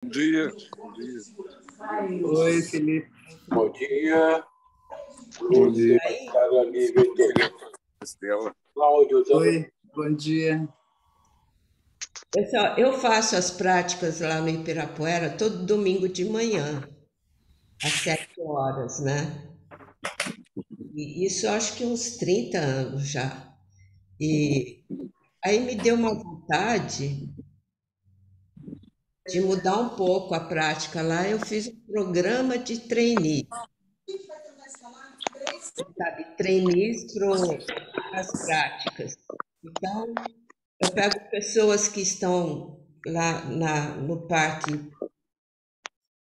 Bom dia. Bom dia. Oi, Felipe. Bom dia. Bom dia. Caro amigo Estela. Cláudio. Oi, bom dia. Pessoal, eu faço as práticas lá no Ibirapuera todo domingo de manhã, às 7 horas, né? E isso eu acho que uns 30 anos já. E aí me deu uma vontade de mudar um pouco a prática lá. Eu fiz um programa de trainee, sabe? Trainees para as práticas. Então, eu pego pessoas que estão lá no parque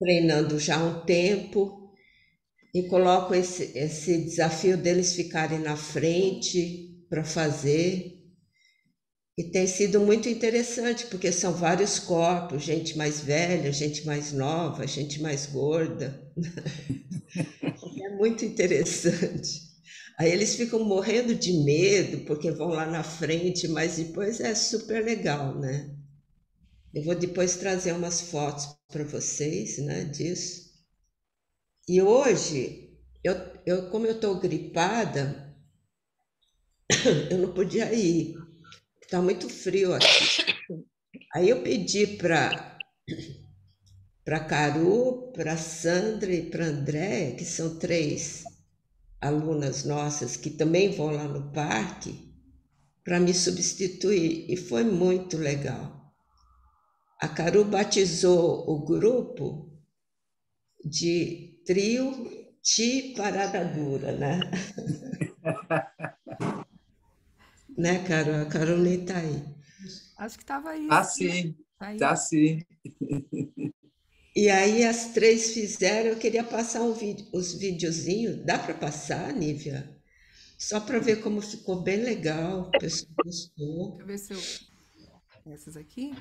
treinando já há um tempo e coloco esse desafio deles ficarem na frente para fazer. E tem sido muito interessante, porque são vários corpos, gente mais velha, gente mais nova, gente mais gorda. É muito interessante. Aí eles ficam morrendo de medo, porque vão lá na frente, mas depois é super legal, né? Eu vou depois trazer umas fotos para vocês, né, disso. E hoje, como eu estou gripada, eu não podia ir. Está muito frio aqui. Aí eu pedi para Caru, para Sandra e para Andréia, que são 3 alunas nossas que também vão lá no parque, para me substituir. E foi muito legal. A Caru batizou o grupo de Trio Ti Parada Dura, né? Né, Caru? A Caru nem tá aí. Acho que estava aí. Ah, sim. Tá aí. Tá sim. E aí as 3 fizeram, eu queria passar os videozinhos. Dá para passar, Nívia? Só para ver como ficou bem legal, o pessoal gostou. Deixa eu ver se eu... Essas aqui?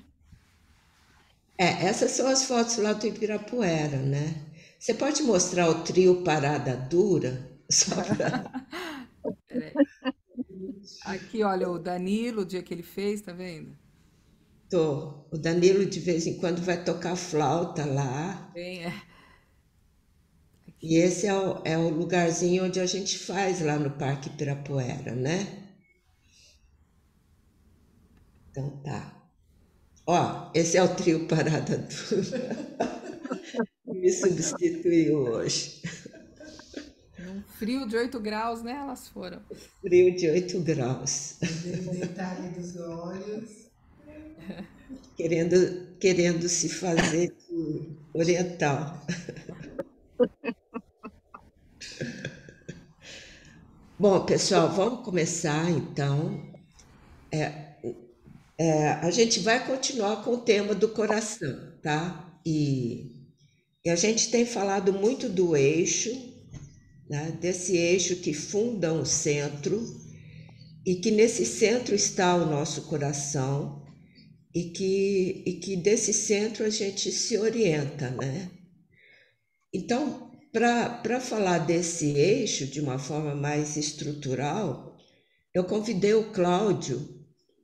Essas são as fotos lá do Ibirapuera, né? Você pode mostrar o trio Parada Dura? Só para... Peraí. Aqui, olha, o Danilo, o dia que ele fez, tá vendo? Tô. O Danilo de vez em quando vai tocar flauta lá. Bem, E esse é o lugarzinho onde a gente faz lá no Parque Ibirapuera, né? Então tá. Ó, esse é o trio Parada Dura. Me substituiu hoje. num frio de 8 graus, né? Elas foram. Frio de 8 graus. Detalhe dos olhos. Querendo se fazer de oriental. Bom, pessoal, vamos começar então. A gente vai continuar com o tema do coração, tá? E a gente tem falado muito do eixo, né? Desse eixo que funda um centro, e que nesse centro está o nosso coração, e que desse centro a gente se orienta, né? Então, para falar desse eixo de uma forma mais estrutural, eu convidei o Cláudio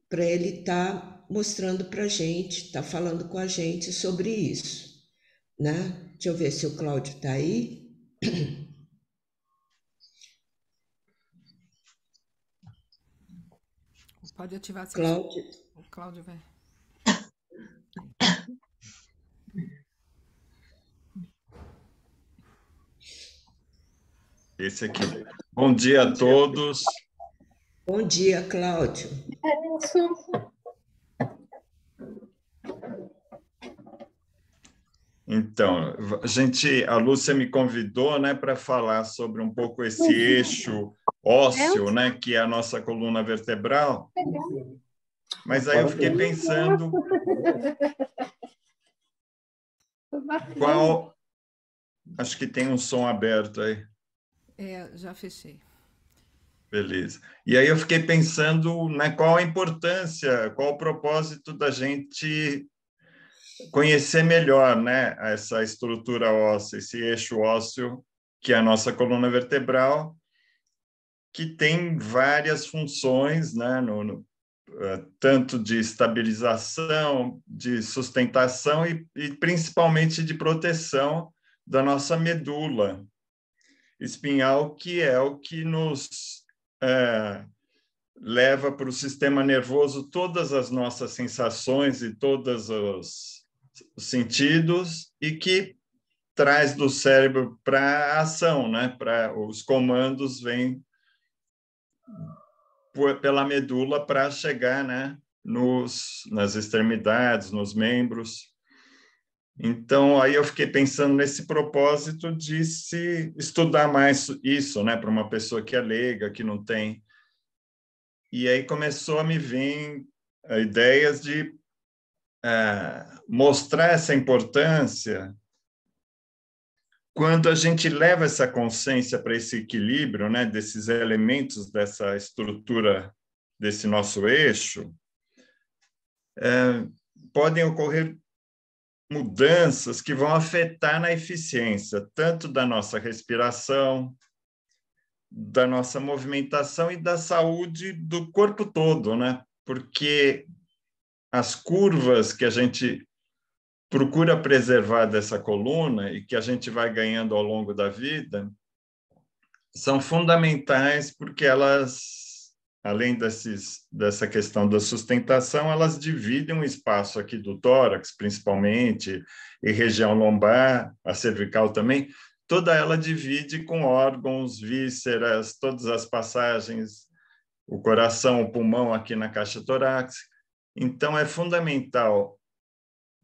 para ele estar mostrando para a gente, estar falando com a gente sobre isso, né? Deixa eu ver se o Cláudio está aí. Pode ativar seu Cláudio. O Cláudio vai. Esse aqui. Bom dia a todos. Bom dia, Cláudio. Então, a Lúcia me convidou, né, para falar sobre um pouco esse eixo ósseo, né, que é a nossa coluna vertebral. Mas aí eu fiquei pensando acho que tem um som aberto aí. Já fechei. Beleza. E aí eu fiquei pensando, né, qual a importância, qual o propósito da gente conhecer melhor, né, essa estrutura óssea, esse eixo ósseo, que é a nossa coluna vertebral, que tem várias funções, né, tanto de estabilização, de sustentação e principalmente de proteção da nossa medula espinhal, que é o que nos leva para o sistema nervoso todas as nossas sensações e todos os sentidos e que traz do cérebro para a ação, né? Para os comandos vêm pela medula para chegar, né, nas extremidades, nos membros. Então, aí eu fiquei pensando nesse propósito de se estudar mais isso, né, para uma pessoa que é leiga, que não tem. E aí começou a me vir ideias de mostrar essa importância quando a gente leva essa consciência para esse equilíbrio, né, desses elementos dessa estrutura desse nosso eixo, podem ocorrer mudanças que vão afetar na eficiência, tanto da nossa respiração, da nossa movimentação e da saúde do corpo todo, né? Porque as curvas que a gente procura preservar dessa coluna e que a gente vai ganhando ao longo da vida são fundamentais porque elas, além dessa questão da sustentação, elas dividem um espaço aqui do tórax, principalmente, e região lombar, a cervical também, toda ela divide com órgãos, vísceras, todas as passagens, o coração, o pulmão aqui na caixa torácica. Então, é fundamental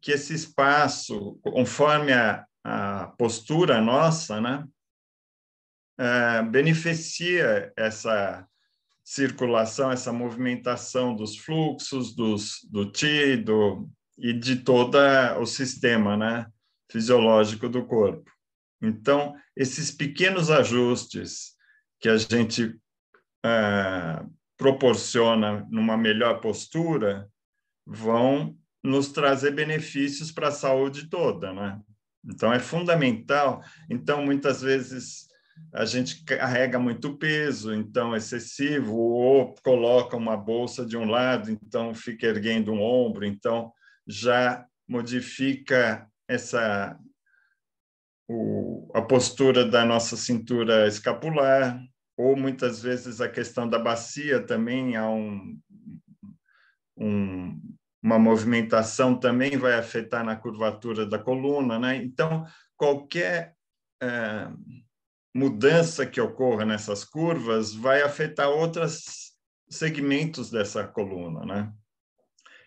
que esse espaço, conforme a postura nossa, né, beneficia essa circulação, essa movimentação dos fluxos, do Qi e de todo o sistema, né, fisiológico do corpo. Então, esses pequenos ajustes que a gente proporciona numa melhor postura vão nos trazer benefícios para a saúde toda, né? Então, é fundamental. Então, muitas vezes, a gente carrega muito peso, então, excessivo, ou coloca uma bolsa de um lado, então, fica erguendo um ombro, então, já modifica a postura da nossa cintura escapular, ou, muitas vezes, a questão da bacia também, há uma movimentação também vai afetar na curvatura da coluna, né? Então, qualquer mudança que ocorra nessas curvas vai afetar outros segmentos dessa coluna, né?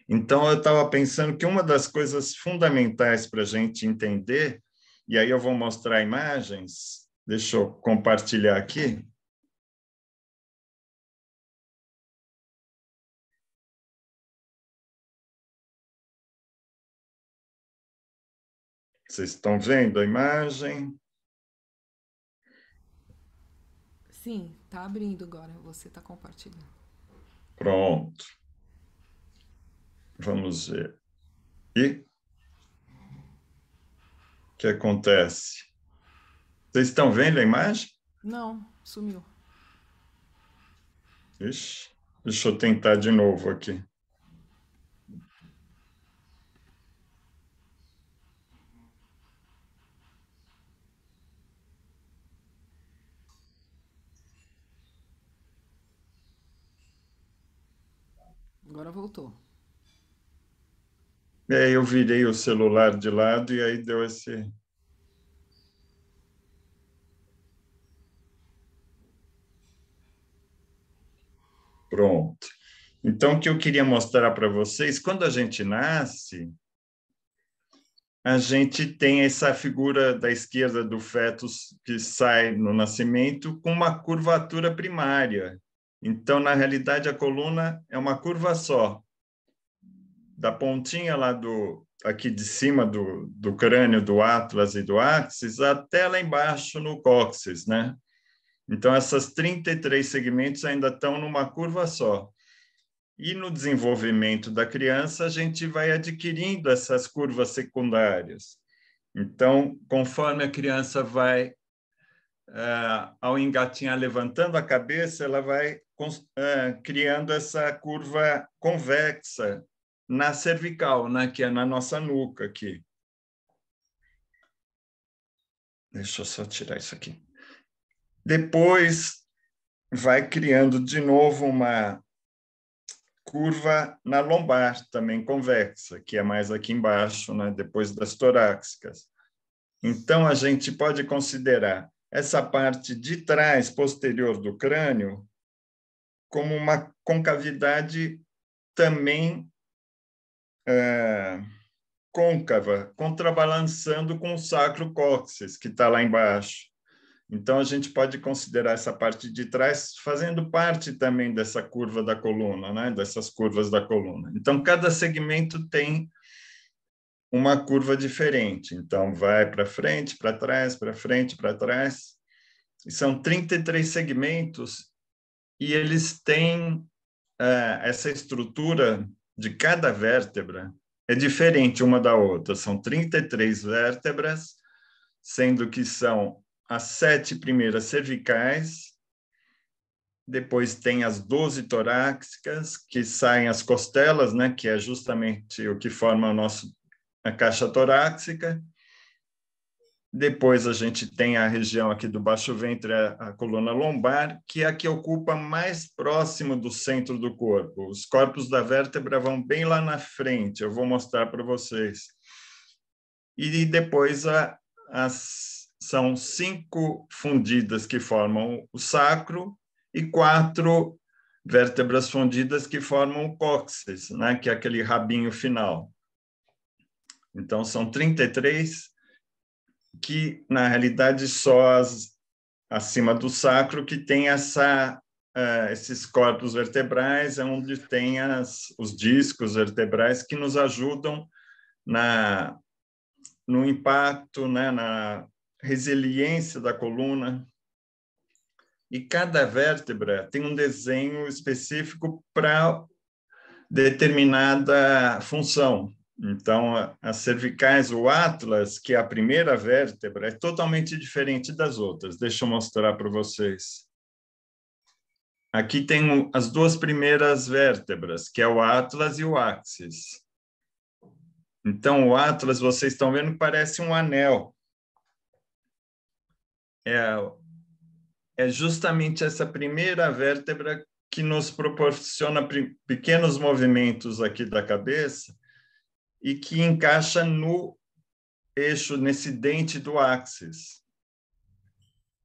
Então, eu estava pensando que uma das coisas fundamentais para a gente entender, e aí eu vou mostrar imagens, deixa eu compartilhar aqui. Vocês estão vendo a imagem? Sim, tá abrindo agora. Você está compartilhando. Pronto. Vamos ver. E o que acontece? Vocês estão vendo a imagem? Não, sumiu. Ixi, deixa eu tentar de novo aqui. Agora voltou. Eu virei o celular de lado e aí deu esse... Pronto. Então, o que eu queria mostrar para vocês, quando a gente nasce, a gente tem essa figura da esquerda do feto que sai no nascimento com uma curvatura primária. Então, na realidade, a coluna é uma curva só. Da pontinha lá aqui de cima do crânio, do atlas e do áxis, até lá embaixo no cóccix, né? Então, essas 33 segmentos ainda estão numa curva só. E no desenvolvimento da criança, a gente vai adquirindo essas curvas secundárias. Então, conforme a criança vai, ao engatinhar levantando a cabeça, ela vai criando essa curva convexa na cervical, né, que é na nossa nuca aqui. Deixa eu só tirar isso aqui. Depois, vai criando de novo uma curva na lombar, também convexa, que é mais aqui embaixo, né, depois das torácicas. Então, a gente pode considerar essa parte de trás, posterior do crânio, como uma concavidade também côncava, contrabalançando com o sacro-cóccix, que está lá embaixo. Então, a gente pode considerar essa parte de trás fazendo parte também dessa curva da coluna, né? Dessas curvas da coluna. Então, cada segmento tem uma curva diferente. Então, vai para frente, para trás, para frente, para trás. E são 33 segmentos e eles têm essa estrutura de cada vértebra é diferente uma da outra. São 33 vértebras, sendo que são as 7 primeiras cervicais, depois tem as 12 torácicas, que saem as costelas, né, que é justamente o que forma a caixa torácica. Depois a gente tem a região aqui do baixo ventre, a coluna lombar, que é a que ocupa mais próximo do centro do corpo. Os corpos da vértebra vão bem lá na frente, eu vou mostrar para vocês. E depois são 5 fundidas que formam o sacro e 4 vértebras fundidas que formam o cóccix, né, que é aquele rabinho final. Então, são 33 que, na realidade, só as acima do sacro que tem esses corpos vertebrais, onde tem os discos vertebrais que nos ajudam no impacto, né, na resiliência da coluna. E cada vértebra tem um desenho específico para determinada função. Então, as cervicais, o atlas, que é a primeira vértebra, é totalmente diferente das outras. Deixa eu mostrar para vocês. Aqui tem as 2 primeiras vértebras, que é o atlas e o axis. Então, o atlas, vocês estão vendo, parece um anel. É justamente essa primeira vértebra que nos proporciona pequenos movimentos aqui da cabeça e que encaixa no eixo, nesse dente do axis.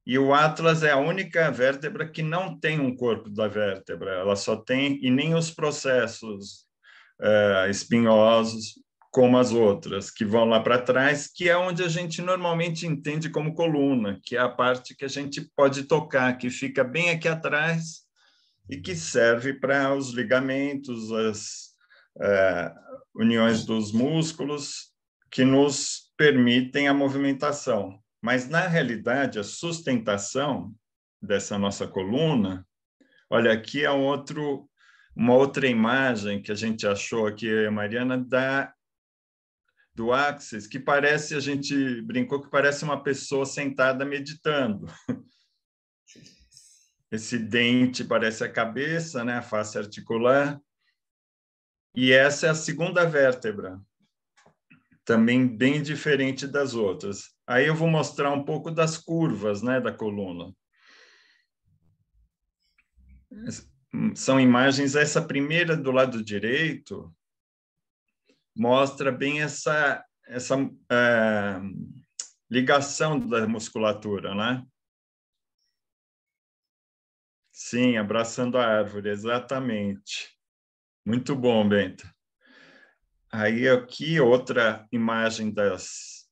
E o atlas é a única vértebra que não tem um corpo da vértebra, ela só tem, e nem os processos espinhosos, como as outras, que vão lá para trás, que é onde a gente normalmente entende como coluna, que é a parte que a gente pode tocar, que fica bem aqui atrás e que serve para os ligamentos, as uniões dos músculos, que nos permitem a movimentação. Mas, na realidade, a sustentação dessa nossa coluna, olha, aqui é uma outra imagem que a gente achou aqui, Mariana, do axis, que parece, a gente brincou que parece uma pessoa sentada meditando. Esse dente parece a cabeça, né, a face articular. E essa é a segunda vértebra, também bem diferente das outras. Aí eu vou mostrar um pouco das curvas, né, da coluna. São imagens, essa primeira do lado direito mostra bem essa ligação da musculatura, né? Sim, abraçando a árvore, exatamente. Muito bom, Bento. Aí aqui outra imagem das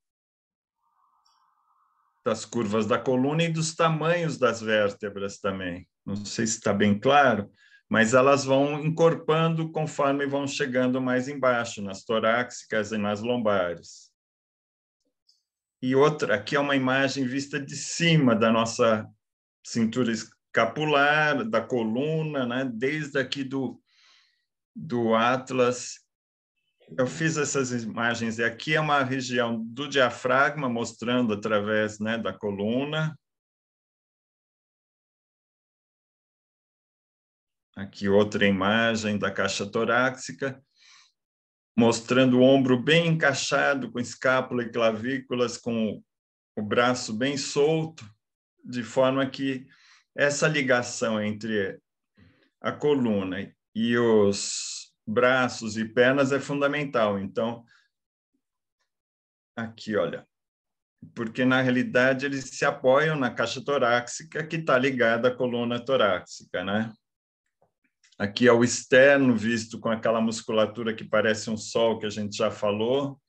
curvas da coluna e dos tamanhos das vértebras também. Não sei se está bem claro, mas elas vão encorpando conforme vão chegando mais embaixo, nas torácicas e nas lombares. E outra, aqui é uma imagem vista de cima da nossa cintura escapular, da coluna, né? Desde aqui do atlas. Eu fiz essas imagens, e aqui é uma região do diafragma, mostrando através, né, da coluna. Aqui outra imagem da caixa torácica, mostrando o ombro bem encaixado, com escápula e clavículas, com o braço bem solto, de forma que essa ligação entre a coluna e os braços e pernas é fundamental. Então, aqui, olha, porque na realidade eles se apoiam na caixa torácica que está ligada à coluna torácica, né? Aqui é o externo visto com aquela musculatura que parece um sol que a gente já falou.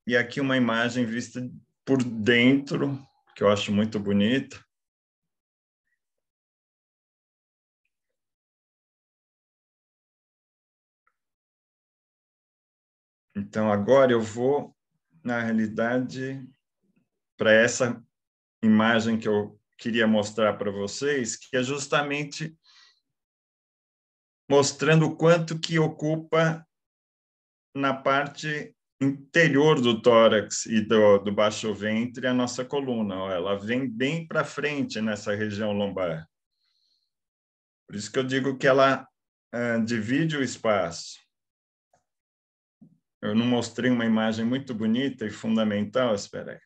E aqui uma imagem vista por dentro, que eu acho muito bonita. Então, agora eu vou, na realidade, para essa imagem que eu queria mostrar para vocês, que é justamente mostrando o quanto que ocupa na parte interior do tórax e do baixo ventre a nossa coluna. Ó, ela vem bem para frente nessa região lombar. Por isso que eu digo que ela divide o espaço. Eu não mostrei uma imagem muito bonita e fundamental, espera aí.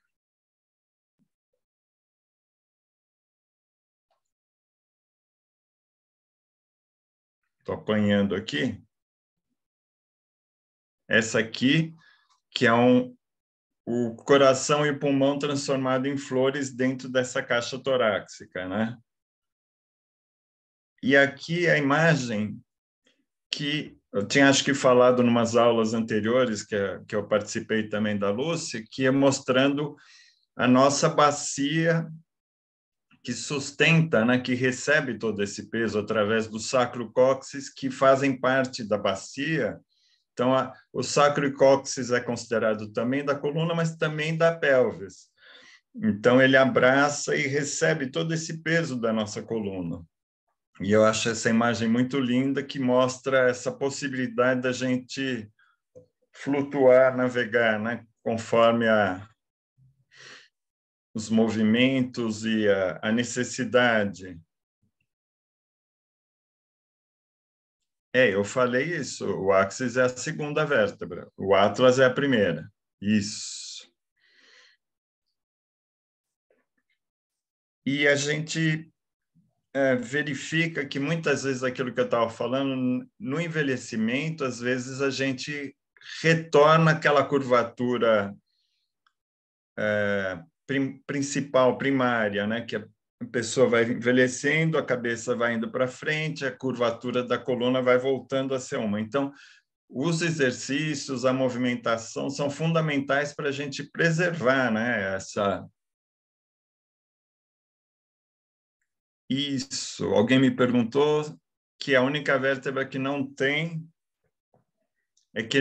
Estou apanhando aqui. Essa aqui, que é o coração e o pulmão transformado em flores dentro dessa caixa torácica, né? E aqui a imagem que eu tinha, acho que, falado em umas aulas anteriores, que eu participei também da Lúcia, que é mostrando a nossa bacia que sustenta, né, que recebe todo esse peso através do sacro-cóccix, que fazem parte da bacia. Então, o sacro-cóccix é considerado também da coluna, mas também da pelvis. Então, ele abraça e recebe todo esse peso da nossa coluna. E eu acho essa imagem muito linda, que mostra essa possibilidade da gente flutuar, navegar, né, conforme os movimentos e a necessidade. Eu falei isso, o áxis é a segunda vértebra, o atlas é a primeira. Isso. E a gente verifica que muitas vezes aquilo que eu estava falando, no envelhecimento, às vezes a gente retorna aquela curvatura principal, primária, né? Que a pessoa vai envelhecendo, a cabeça vai indo para frente, a curvatura da coluna vai voltando a ser uma. Então, os exercícios, a movimentação são fundamentais para a gente preservar, né, Isso. Alguém me perguntou que a única vértebra que não tem é que...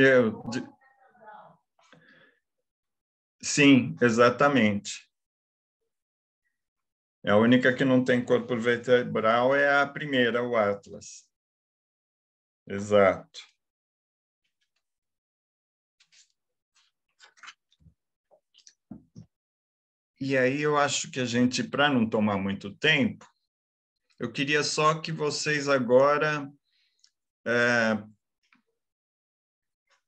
Sim, exatamente. A única que não tem corpo vertebral é a primeira, o atlas. Exato. E aí eu acho que a gente, para não tomar muito tempo, eu queria só que vocês agora,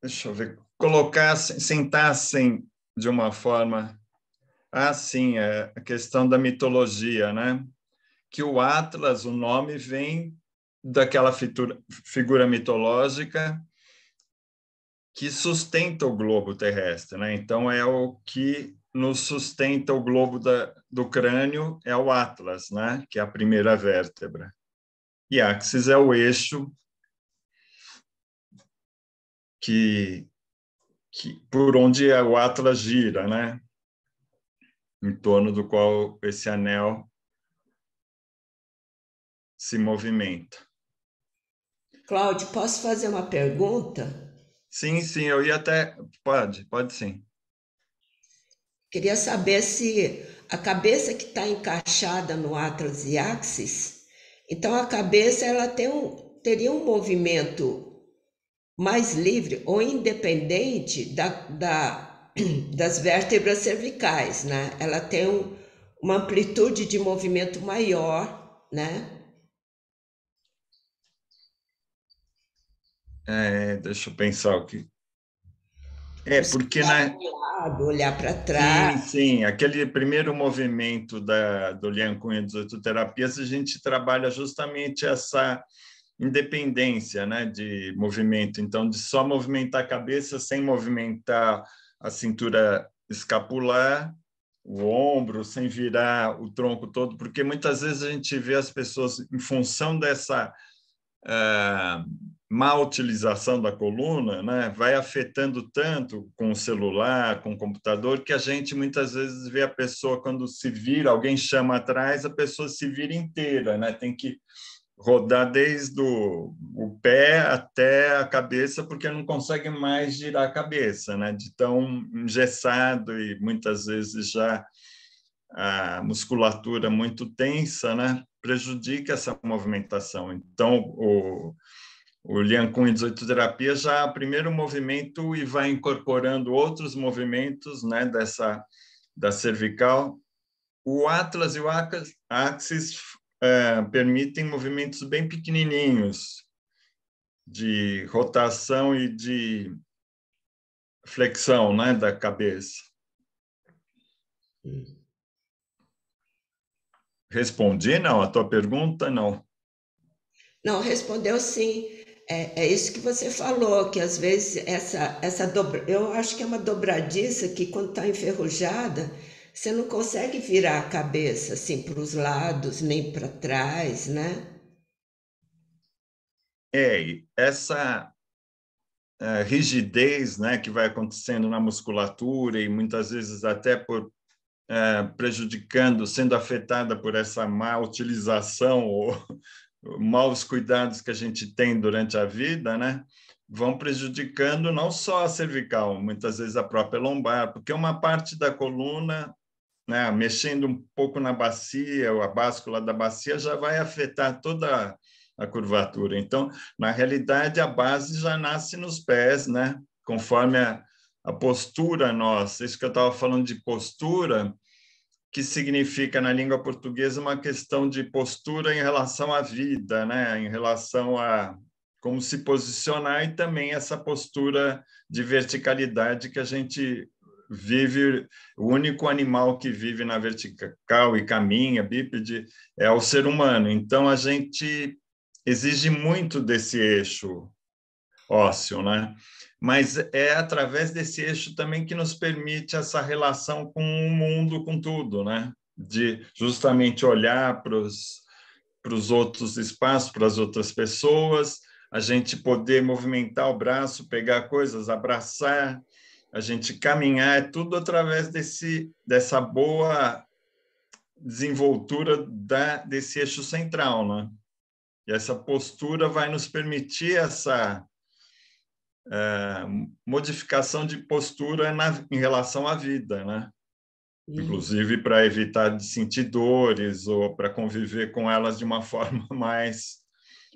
deixa eu ver, colocassem, sentassem de uma forma... sim, a questão da mitologia, né? Que o Atlas, o nome vem daquela figura mitológica que sustenta o globo terrestre, né? Então, é o que nos sustenta o globo do crânio, é o Atlas, né? Que é a primeira vértebra. E axis é o eixo por onde o Atlas gira, né? Em torno do qual esse anel se movimenta. Cláudio, posso fazer uma pergunta? Sim, eu ia até... Pode sim. Queria saber se a cabeça que está encaixada no Atlas e Axis, então a cabeça ela teria um movimento mais livre ou independente das vértebras cervicais, né? Ela tem uma amplitude de movimento maior, né? Deixa eu pensar o que... porque Olhar para o lado, olhar para trás. Sim, aquele primeiro movimento do Lian Cunha 18 Terapias, a gente trabalha justamente essa independência, né, de movimento, então de só movimentar a cabeça sem movimentar a cintura escapular, o ombro, sem virar o tronco todo, porque muitas vezes a gente vê as pessoas em função dessa má utilização da coluna, né, vai afetando tanto com o celular, com o computador, que a gente muitas vezes vê a pessoa quando se vira, alguém chama atrás, a pessoa se vira inteira, né, tem que rodar desde o pé até a cabeça, porque não consegue mais girar a cabeça, né? De tão engessado e muitas vezes já a musculatura muito tensa, né? Prejudica essa movimentação. Então, o Lian Cunha 18 Terapia já é o primeiro movimento e vai incorporando outros movimentos, né? Da cervical. O Atlas e o Axis permitem movimentos bem pequenininhos de rotação e de flexão, né, da cabeça. Respondi, não? A tua pergunta, não? Não, respondeu sim. É isso que você falou, que às vezes eu acho que é uma dobradiça que quando está enferrujada, você não consegue virar a cabeça assim para os lados, nem para trás, né? Essa rigidez, né, que vai acontecendo na musculatura e muitas vezes até prejudicando, sendo afetada por essa má utilização ou maus cuidados que a gente tem durante a vida, né, vão prejudicando não só a cervical, muitas vezes a própria lombar, porque uma parte da coluna, né, mexendo um pouco na bacia, ou a báscula da bacia, já vai afetar toda a curvatura. Então, na realidade, a base já nasce nos pés, né? Conforme a postura nossa. Isso que eu estava falando de postura, que significa, na língua portuguesa, uma questão de postura em relação à vida, né? Em relação a como se posicionar e também essa postura de verticalidade que a gente vive, o único animal que vive na vertical e caminha, bípede, é o ser humano. Então, a gente exige muito desse eixo ósseo, né? Mas é através desse eixo também que nos permite essa relação com o mundo, com tudo, né? De justamente olhar para os outros espaços, para as outras pessoas, a gente poder movimentar o braço, pegar coisas, abraçar, a gente caminhar, é tudo através dessa boa desenvoltura desse eixo central, né? E essa postura vai nos permitir essa modificação de postura em relação à vida, né? Inclusive para evitar de sentir dores ou para conviver com elas de uma forma mais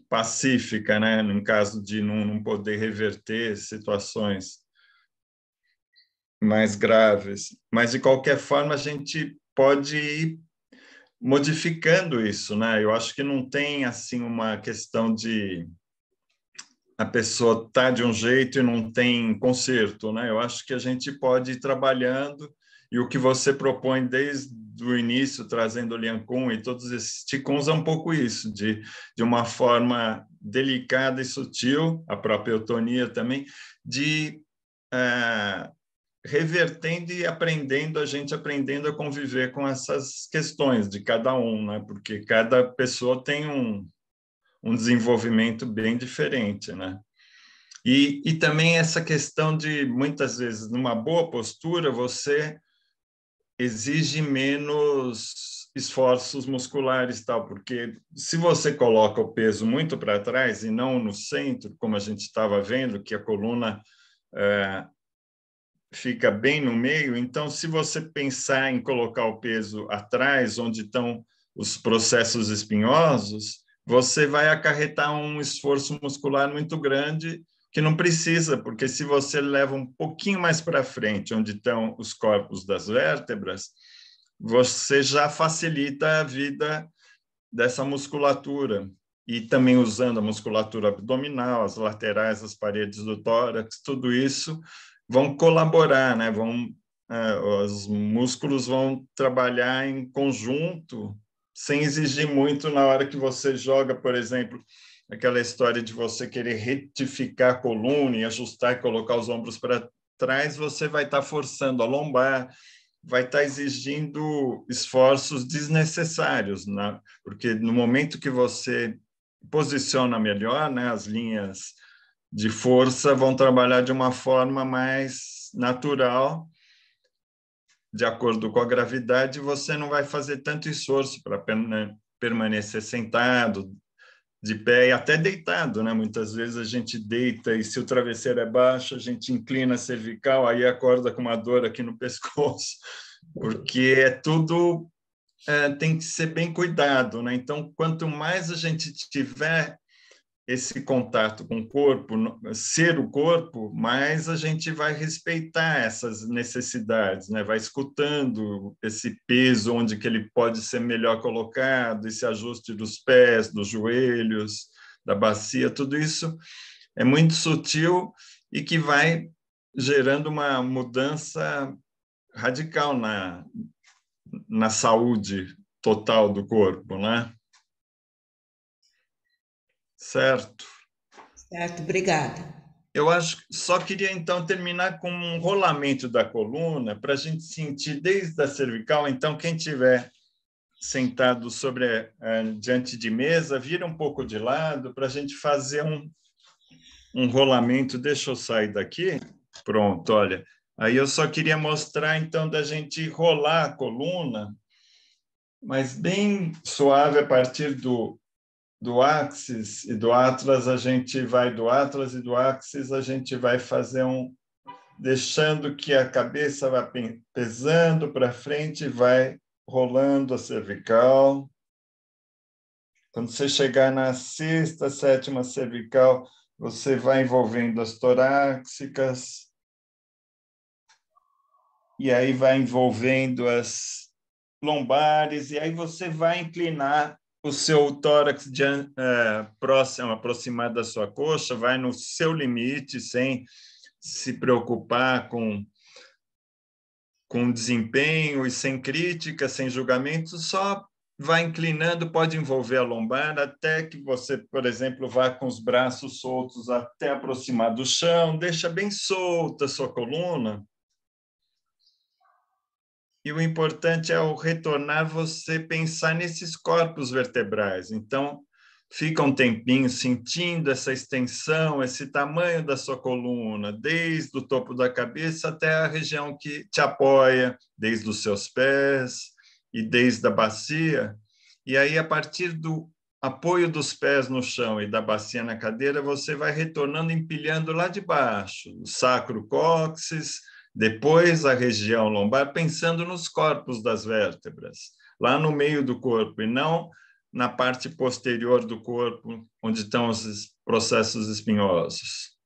pacífica, né? No caso de não poder reverter situações mais graves. Mas, de qualquer forma, a gente pode ir modificando isso, né? Eu acho que não tem, assim, uma questão de a pessoa tá de um jeito e não tem conserto, né? Eu acho que a gente pode ir trabalhando, e o que você propõe desde o início, trazendo o Lian Cunha e todos esses Qigong, é um pouco isso, de uma forma delicada e sutil, a própria eutonia também, de revertendo e aprendendo, a gente aprendendo a conviver com essas questões de cada um, né? Porque cada pessoa tem um desenvolvimento bem diferente, né? E também essa questão de, muitas vezes, numa boa postura, você exige menos esforços musculares, tal, porque se você coloca o peso muito para trás e não no centro, como a gente estava vendo, que a coluna fica bem no meio, então, se você pensar em colocar o peso atrás, onde estão os processos espinhosos, você vai acarretar um esforço muscular muito grande que não precisa, porque se você leva um pouquinho mais para frente, onde estão os corpos das vértebras, você já facilita a vida dessa musculatura. e também usando a musculatura abdominal, as laterais, as paredes do tórax, tudo isso vão colaborar, né? Os músculos vão trabalhar em conjunto, sem exigir muito na hora que você joga, por exemplo, aquela história de você querer retificar a coluna e ajustar e colocar os ombros para trás, você vai estar forçando a lombar, vai estar exigindo esforços desnecessários, né? Porque no momento que você posiciona melhor, né, as linhas de força vão trabalhar de uma forma mais natural, de acordo com a gravidade, você não vai fazer tanto esforço para permanecer sentado, de pé e até deitado, né? Muitas vezes a gente deita e se o travesseiro é baixo, a gente inclina a cervical, aí acorda com uma dor aqui no pescoço, porque tudo tem que ser bem cuidado, né? Então, quanto mais a gente tiver esse contato com o corpo, ser o corpo, mais a gente vai respeitar essas necessidades, né? Vai escutando esse peso, onde que ele pode ser melhor colocado, esse ajuste dos pés, dos joelhos, da bacia, tudo isso é muito sutil e que vai gerando uma mudança radical na saúde total do corpo, né? Certo. Certo, obrigada. Eu só queria, então, terminar com um rolamento da coluna para a gente sentir desde a cervical. Então, quem estiver sentado diante de mesa, vira um pouco de lado para a gente fazer um rolamento. Deixa eu sair daqui. Pronto, olha. Aí eu só queria mostrar, então, da gente rolar a coluna, mas bem suave a partir do axis e do atlas, a gente vai do atlas e do axis, a gente vai fazer deixando que a cabeça vá pesando para frente, vai rolando a cervical. Quando você chegar na sexta, sétima cervical, você vai envolvendo as torácicas, e aí vai envolvendo as lombares, e aí você vai inclinar o seu tórax próximo, aproximado da sua coxa, vai no seu limite, sem se preocupar com desempenho e sem crítica, sem julgamento, só vai inclinando, pode envolver a lombar até que você, por exemplo, vá com os braços soltos até aproximar do chão, deixa bem solta a sua coluna. E o importante é, ao retornar, você pensar nesses corpos vertebrais. Então, fica um tempinho sentindo essa extensão, esse tamanho da sua coluna, desde o topo da cabeça até a região que te apoia, desde os seus pés e desde a bacia. E aí, a partir do apoio dos pés no chão e da bacia na cadeira, você vai retornando, empilhando lá de baixo, o sacro-cóccix, depois a região lombar, pensando nos corpos das vértebras, lá no meio do corpo, e não na parte posterior do corpo, onde estão os processos espinhosos.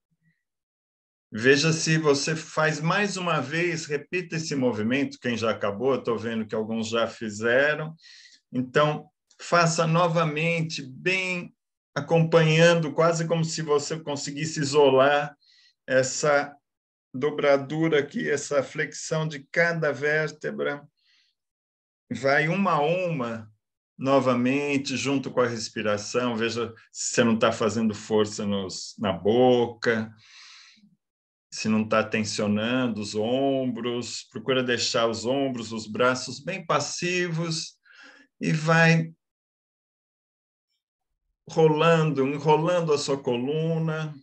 Veja se você faz mais uma vez, repita esse movimento, quem já acabou, estou vendo que alguns já fizeram. Então, faça novamente, bem acompanhando, quase como se você conseguisse isolar essa dobradura aqui, essa flexão de cada vértebra, vai uma a uma, novamente, junto com a respiração. Veja se você não está fazendo força na boca, se não está tensionando os ombros, procura deixar os ombros, os braços bem passivos e vai enrolando a sua coluna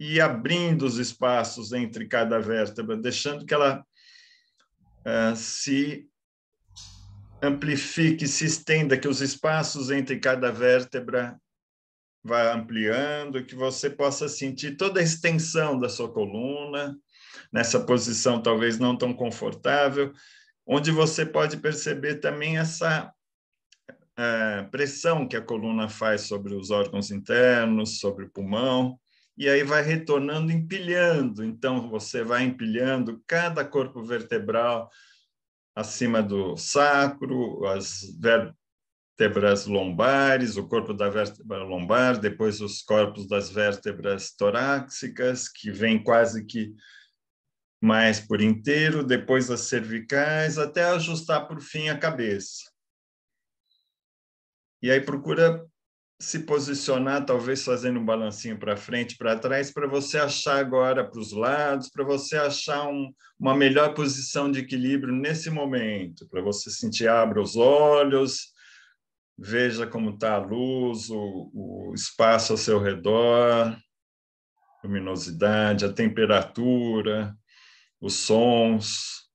e abrindo os espaços entre cada vértebra, deixando que ela se amplifique, se estenda, que os espaços entre cada vértebra vá ampliando, que você possa sentir toda a extensão da sua coluna, nessa posição talvez não tão confortável, onde você pode perceber também essa pressão que a coluna faz sobre os órgãos internos, sobre o pulmão, e aí vai retornando, empilhando. Então, você vai empilhando cada corpo vertebral acima do sacro, as vértebras lombares, o corpo da vértebra lombar, depois os corpos das vértebras torácicas, que vem quase que mais por inteiro, depois as cervicais, até ajustar por fim a cabeça. E aí procura se posicionar, talvez fazendo um balancinho para frente, para trás, para você achar agora para os lados, para você achar uma melhor posição de equilíbrio nesse momento, para você sentir, abra os olhos, veja como está a luz, o espaço ao seu redor, luminosidade, a temperatura, os sons,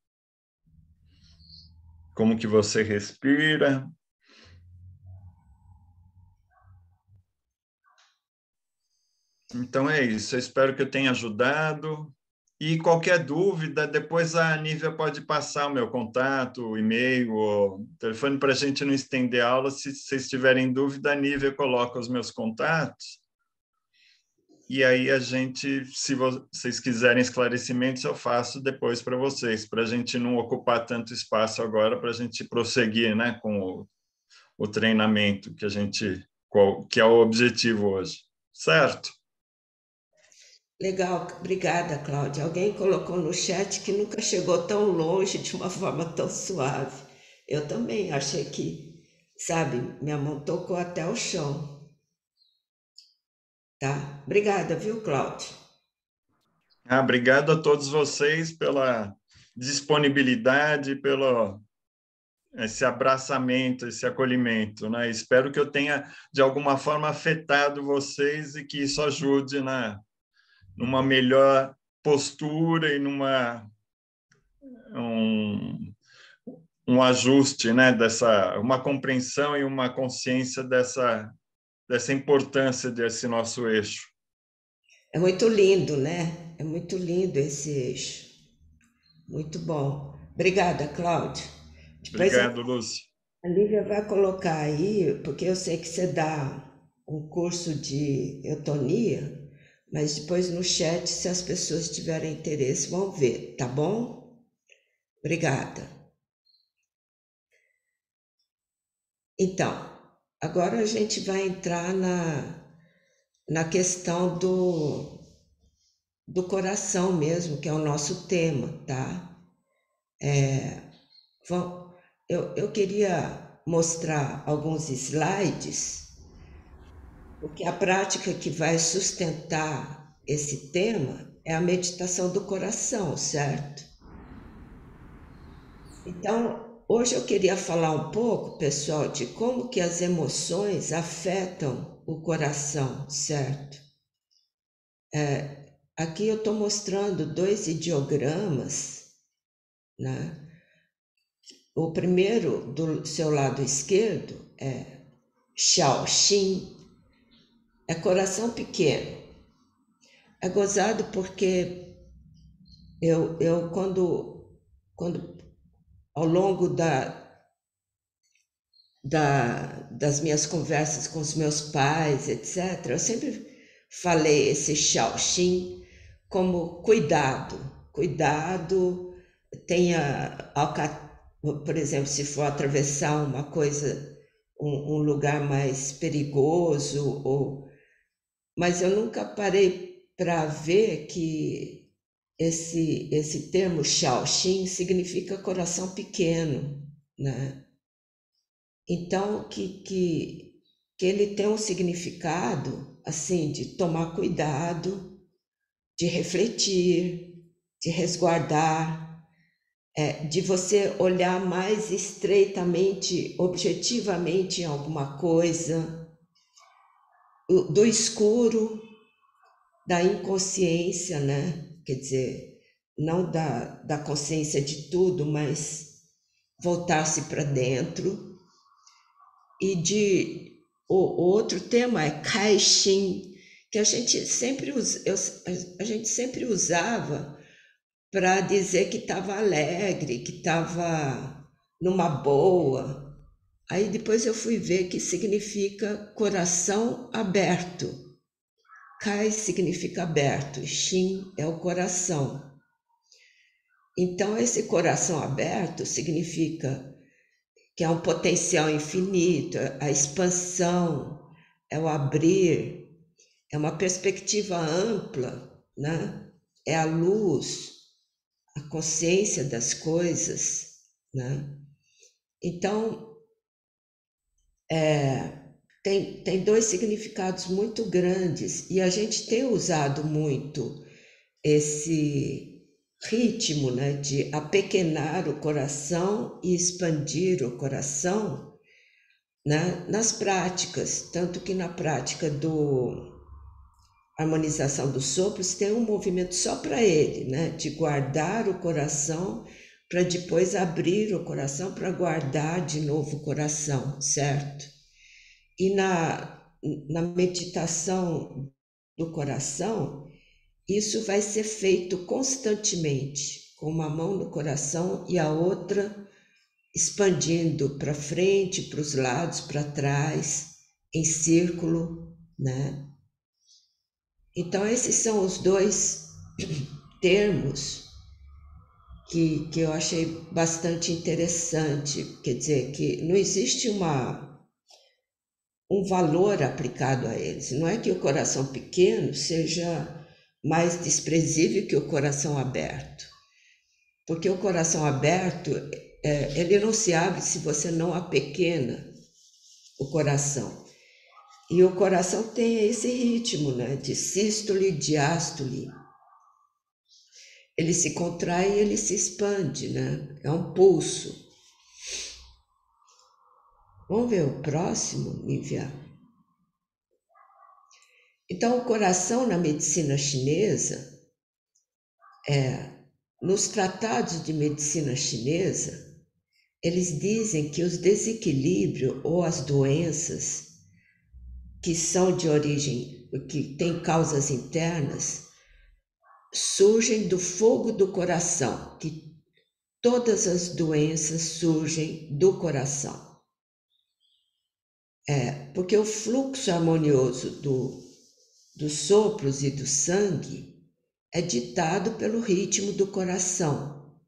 como que você respira. Então é isso, eu espero que eu tenha ajudado. E qualquer dúvida, depois a Nívia pode passar o meu contato, o e-mail, o telefone, para a gente não estender a aula. Se vocês tiverem dúvida, a Nívia coloca os meus contatos. E aí a gente, se vocês quiserem esclarecimentos, eu faço depois para vocês, para a gente não ocupar tanto espaço agora, para a gente prosseguir, né, com o treinamento que é o objetivo hoje. Certo? Legal, obrigada, Cláudia. Alguém colocou no chat que nunca chegou tão longe de uma forma tão suave. Eu também achei que, sabe, minha mão tocou até o chão. Tá? Obrigada, viu, Cláudia? Obrigado a todos vocês pela disponibilidade, pelo esse abraçamento, esse acolhimento, né? Espero que eu tenha, de alguma forma, afetado vocês e que isso ajude numa melhor postura e um ajuste, né? Uma compreensão e uma consciência dessa importância desse nosso eixo. É muito lindo, né? É muito lindo esse eixo. Muito bom. Obrigada, Cláudia. Obrigado, Lúcia. A Lívia vai colocar aí, porque eu sei que você dá um curso de eutonia, mas depois no chat, se as pessoas tiverem interesse, vão ver, tá bom? Obrigada. Então, agora a gente vai entrar na questão do coração mesmo, que é o nosso tema, tá? Eu queria mostrar alguns slides, porque a prática que vai sustentar esse tema é a meditação do coração, certo? Então, hoje eu queria falar um pouco, pessoal, de como que as emoções afetam o coração, certo? Aqui eu estou mostrando 2 ideogramas, né? O primeiro, do seu lado esquerdo, é Shaoxin, é coração pequeno. É gozado porque eu quando ao longo das minhas conversas com os meus pais, etc., eu sempre falei esse Shaoxin como cuidado, tenha, por exemplo, se for atravessar uma coisa, um lugar mais perigoso, mas eu nunca parei para ver que esse termo Shaoxin significa coração pequeno, né? Então, que ele tem um significado, assim, de tomar cuidado, de refletir, de resguardar, de você olhar mais estreitamente, objetivamente em alguma coisa, do escuro, da inconsciência, né? Quer dizer, não da consciência de tudo, mas voltar-se para dentro. E o outro tema é Kaixin, que a gente sempre usava para dizer que estava alegre, que estava numa boa. Aí depois eu fui ver que significa coração aberto. Kai significa aberto, Xin é o coração. Então esse coração aberto significa que é um potencial infinito, a expansão, é o abrir, é uma perspectiva ampla, né? É a luz, a consciência das coisas, né? Então, tem dois significados muito grandes e a gente tem usado muito esse ritmo, né, de apequenar o coração e expandir o coração, né, nas práticas, tanto que na prática do harmonização dos sopros tem um movimento só para ele, né, de guardar o coração para depois abrir o coração para guardar de novo o coração, certo? E na meditação do coração, isso vai ser feito constantemente, com uma mão no coração e a outra expandindo para frente, para os lados, para trás, em círculo, né? Então, esses são os dois termos que eu achei bastante interessante. Quer dizer, que não existe um valor aplicado a eles. Não é que o coração pequeno seja mais desprezível que o coração aberto. Porque o coração aberto, ele não se abre se você não apequena o coração. E o coração tem esse ritmo, né, de sístole e diástole. Ele se contrai e ele se expande, né? É um pulso. Vamos ver o próximo, Nívia? Então, o coração na medicina chinesa, nos tratados de medicina chinesa, eles dizem que os desequilíbrios ou as doenças que são de origem, que têm causas internas, surgem do fogo do coração, que todas as doenças surgem do coração. Porque o fluxo harmonioso dos sopros e do sangue é ditado pelo ritmo do coração.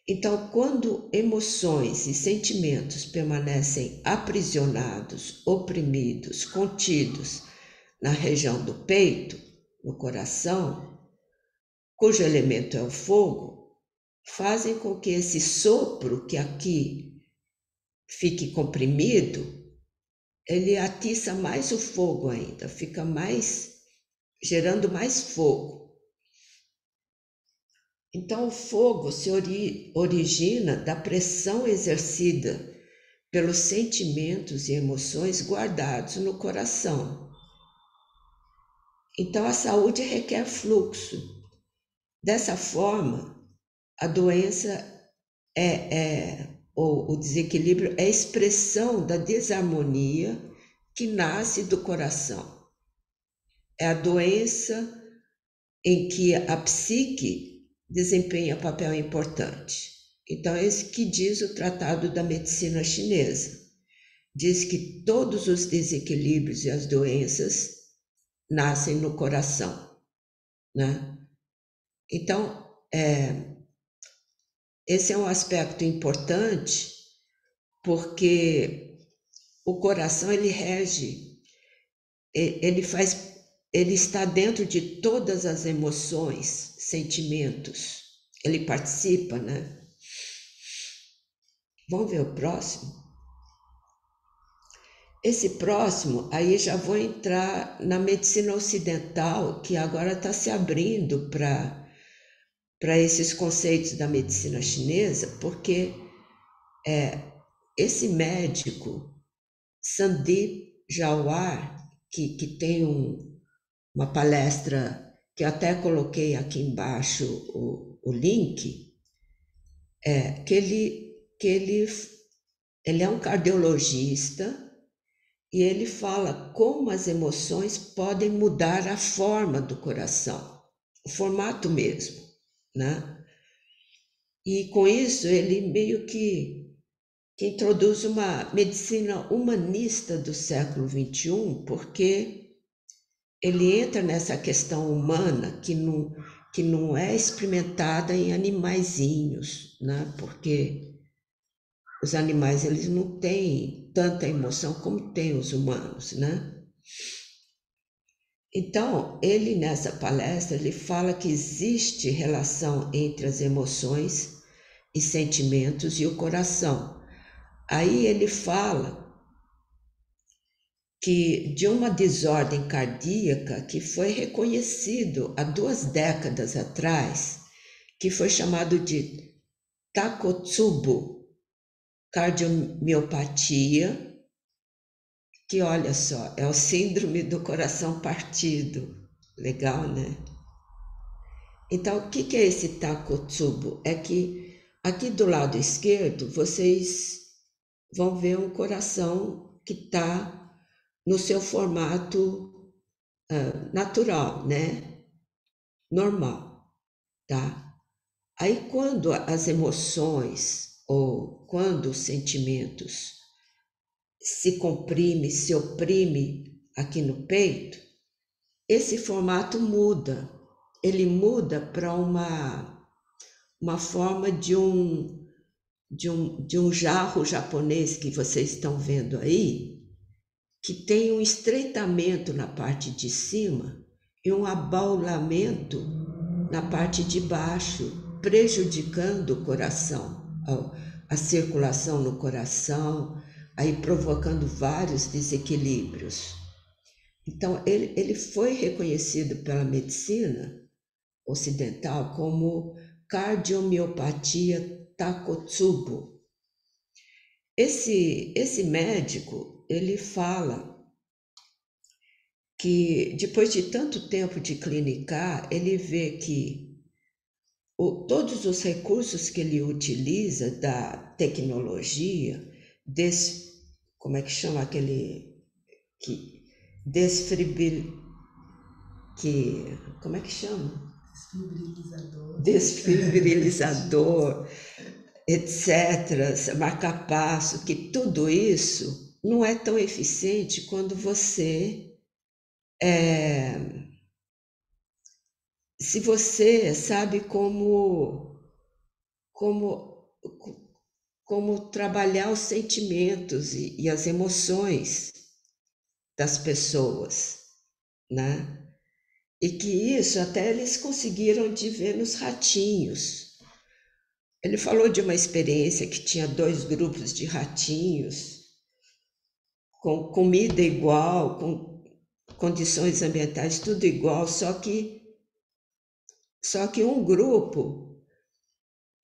Então, quando emoções e sentimentos permanecem aprisionados, oprimidos, contidos na região do peito, no coração, cujo elemento é o fogo, fazem com que esse sopro que aqui fique comprimido, ele atiça mais o fogo ainda, fica gerando mais fogo. Então, o fogo se origina da pressão exercida pelos sentimentos e emoções guardados no coração. Então, a saúde requer fluxo. Dessa forma, a doença ou o desequilíbrio é a expressão da desarmonia que nasce do coração. É a doença em que a psique desempenha papel importante. Então, é isso que diz o Tratado da Medicina Chinesa. Diz que todos os desequilíbrios e as doenças nascem no coração, né? Então, esse é um aspecto importante, porque o coração, ele rege, ele está dentro de todas as emoções, sentimentos, ele participa, né? Vamos ver o próximo? Esse próximo, aí já vou entrar na medicina ocidental, que agora está se abrindo para esses conceitos da medicina chinesa, porque esse médico, Sandeep Jawar, que tem uma palestra que eu até coloquei aqui embaixo o link, que ele é um cardiologista e ele fala como as emoções podem mudar a forma do coração, o formato mesmo, né? E com isso ele meio que introduz uma medicina humanista do século XXI, porque ele entra nessa questão humana que não é experimentada em animaizinhos, né? Porque Os animais, eles não têm tanta emoção como têm os humanos, né? Então, ele nessa palestra, ele fala que existe relação entre as emoções e sentimentos e o coração. Aí ele fala que de uma desordem cardíaca que foi reconhecido há 2 décadas atrás, que foi chamado de Takotsubo, cardiomiopatia, que olha só, é o síndrome do coração partido. Legal, né? Então, o que é esse Takotsubo? É que aqui do lado esquerdo vocês vão ver um coração que está no seu formato natural, né? Normal, tá? Aí quando as emoções ou quando os sentimentos se comprime, se oprime aqui no peito, esse formato muda. Ele muda para uma forma de um jarro japonês que vocês estão vendo aí, que tem um estreitamento na parte de cima e um abaulamento na parte de baixo, prejudicando o coração, a circulação no coração, aí provocando vários desequilíbrios. Então, ele foi reconhecido pela medicina ocidental como cardiomiopatia Takotsubo. Esse médico, ele fala que depois de tanto tempo de clinicar, ele vê que todos os recursos que ele utiliza da tecnologia, como é que chama aquele como é que chama? Desfibrilizador, etc., marca-passo, que tudo isso não é tão eficiente quando você se você sabe como trabalhar os sentimentos e as emoções das pessoas, né? E que isso até eles conseguiram de ver nos ratinhos. Ele falou de uma experiência que tinha 2 grupos de ratinhos, com comida igual, com condições ambientais tudo igual, só que um grupo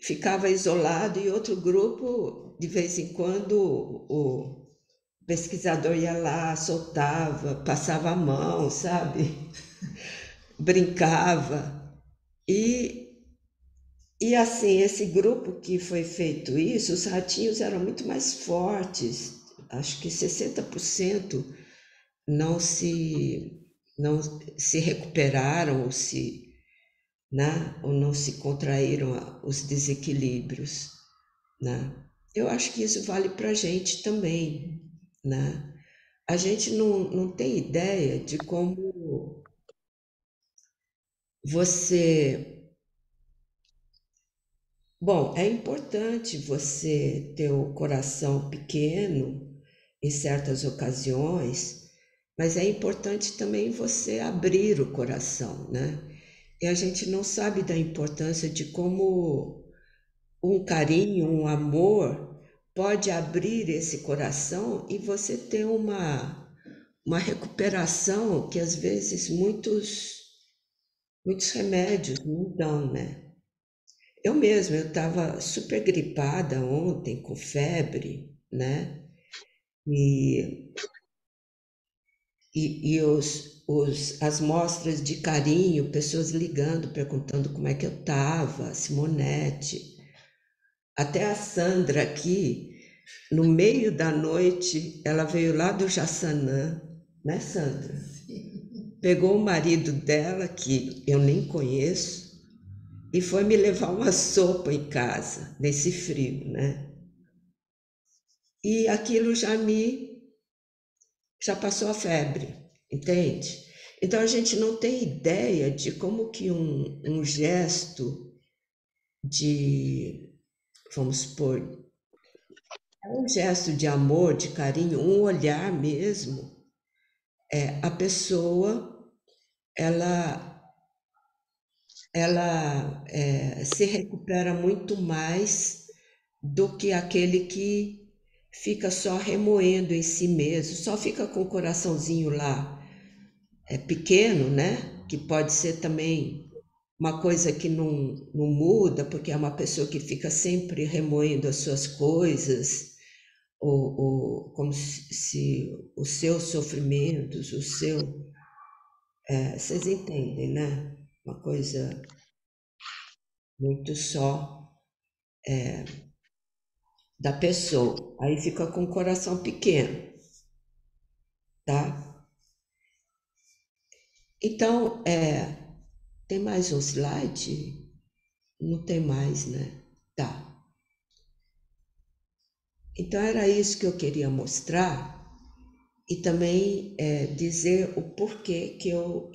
ficava isolado e outro grupo, de vez em quando, o pesquisador ia lá, soltava, passava a mão, sabe? Brincava. E assim, esse grupo que foi feito isso, os ratinhos eram muito mais fortes, acho que 60% não se recuperaram ou não se contraíram os desequilíbrios, né? Eu acho que isso vale para a gente também, né? A gente não tem ideia de como você... Bom, é importante você ter o coração pequeno em certas ocasiões, mas é importante também você abrir o coração, né? E a gente não sabe da importância de como um carinho, um amor pode abrir esse coração e você ter uma recuperação que às vezes muitos remédios não dão, né? Eu estava super gripada ontem, com febre, né? E as mostras de carinho, pessoas ligando, perguntando como é que eu estava, Simonete. Até a Sandra aqui, no meio da noite, ela veio lá do Jaçanã, né, Sandra? Sim. Pegou o marido dela, que eu nem conheço, e foi me levar uma sopa em casa, nesse frio, né? E aquilo já passou a febre, entende? Então a gente não tem ideia de como que um gesto de, vamos supor, É um gesto de amor, de carinho, um olhar mesmo. A pessoa, ela se recupera muito mais do que aquele que fica só remoendo em si mesmo, só fica com o coraçãozinho lá pequeno, né? Que pode ser também uma coisa que não muda, porque é uma pessoa que fica sempre remoendo as suas coisas, ou como se os seus sofrimentos, vocês entendem, né? Uma coisa muito só da pessoa. Aí fica com o coração pequeno, tá? Então, tem mais um slide? Não tem mais, né? Tá. Então, era isso que eu queria mostrar e também dizer o porquê que eu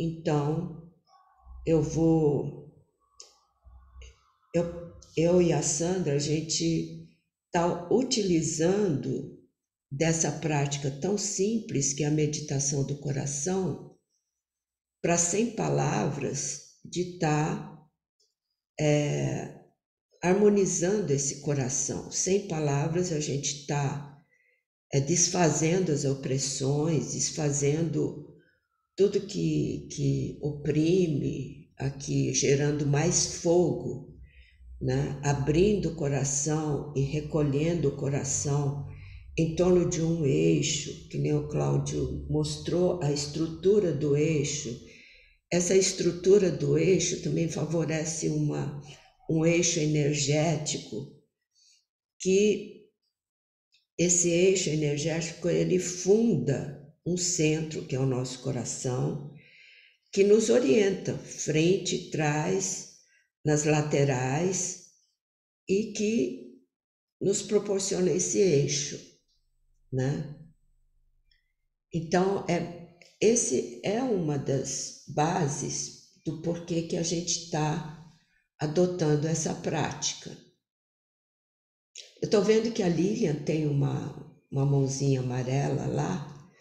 e a Sandra, a gente está utilizando dessa prática tão simples que é a meditação do coração para, sem palavras, de estar harmonizando esse coração. Sem palavras, a gente está desfazendo as opressões, desfazendo tudo que oprime, aqui gerando mais fogo, né? Abrindo o coração e recolhendo o coração em torno de um eixo, que nem o Cláudio mostrou a estrutura do eixo. Essa estrutura do eixo também favorece um eixo energético, que esse eixo energético ele funda um centro, que é o nosso coração, que nos orienta frente e trás, nas laterais, e que nos proporciona esse eixo, né? Então, esse é uma das bases do porquê que a gente está adotando essa prática. Eu estou vendo que a Lilian tem uma mãozinha amarela lá.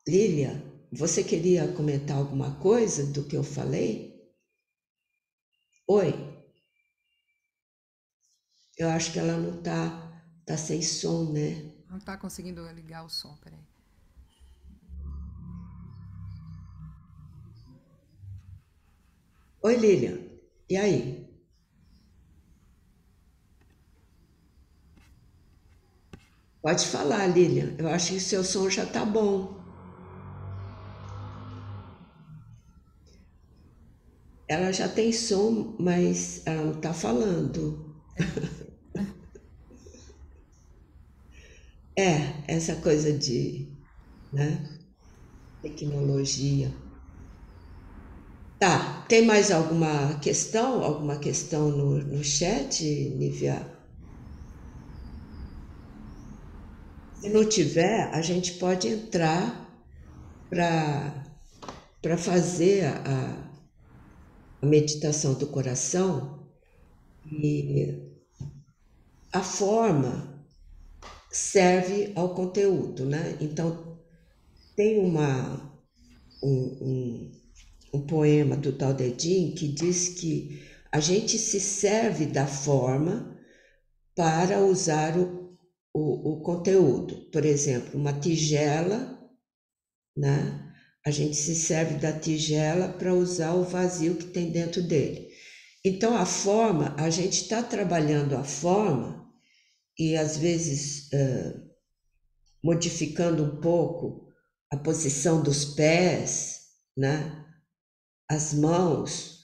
Lilian, você queria comentar alguma coisa do que eu falei? Oi? Eu acho que ela não tá sem som, né? Não está conseguindo ligar o som, peraí. Oi, Lilian. E aí? Pode falar, Lilian. Eu acho que o seu som já tá bom. Ela já tem som, mas ela não tá falando. Essa coisa de, né, tecnologia. Tá, tem mais alguma questão? Alguma questão no chat, Nívia? Se não tiver, a gente pode entrar para fazer a meditação do coração, e a forma serve ao conteúdo, né? Então, tem um poema do Tao Te Ching que diz que a gente se serve da forma para usar o conteúdo. Por exemplo, uma tigela, né? A gente se serve da tigela para usar o vazio que tem dentro dele. Então, a forma, a gente está trabalhando a forma e, às vezes, modificando um pouco a posição dos pés, né? As mãos,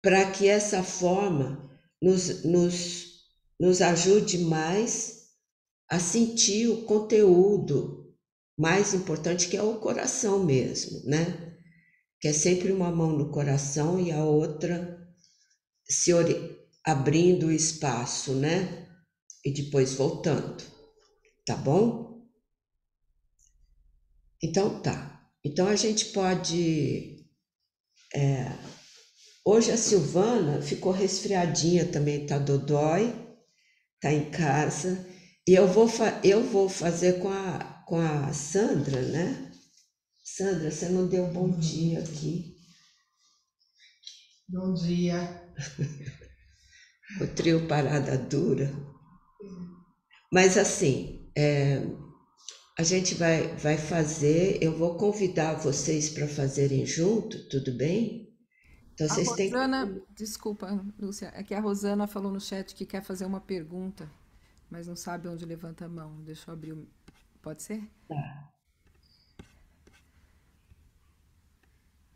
para que essa forma nos ajude mais a sentir o conteúdo mais importante, que é o coração mesmo, né? Que é sempre uma mão no coração e a outra abrindo o espaço, né? E depois voltando, tá bom? Então tá. Então a gente pode... Hoje a Silvana ficou resfriadinha também, tá dodói, tá em casa, E eu vou fazer com a Sandra, né? Sandra, você não deu bom dia aqui. Bom dia. O trio Parada Dura. Mas assim, a gente vai fazer, eu vou convidar vocês para fazerem junto, tudo bem? Então A vocês têm que... Rosana, desculpa, Lúcia, é que a Rosana falou no chat que quer fazer uma pergunta, mas não sabe onde levanta a mão. Deixa eu abrir o... Pode ser?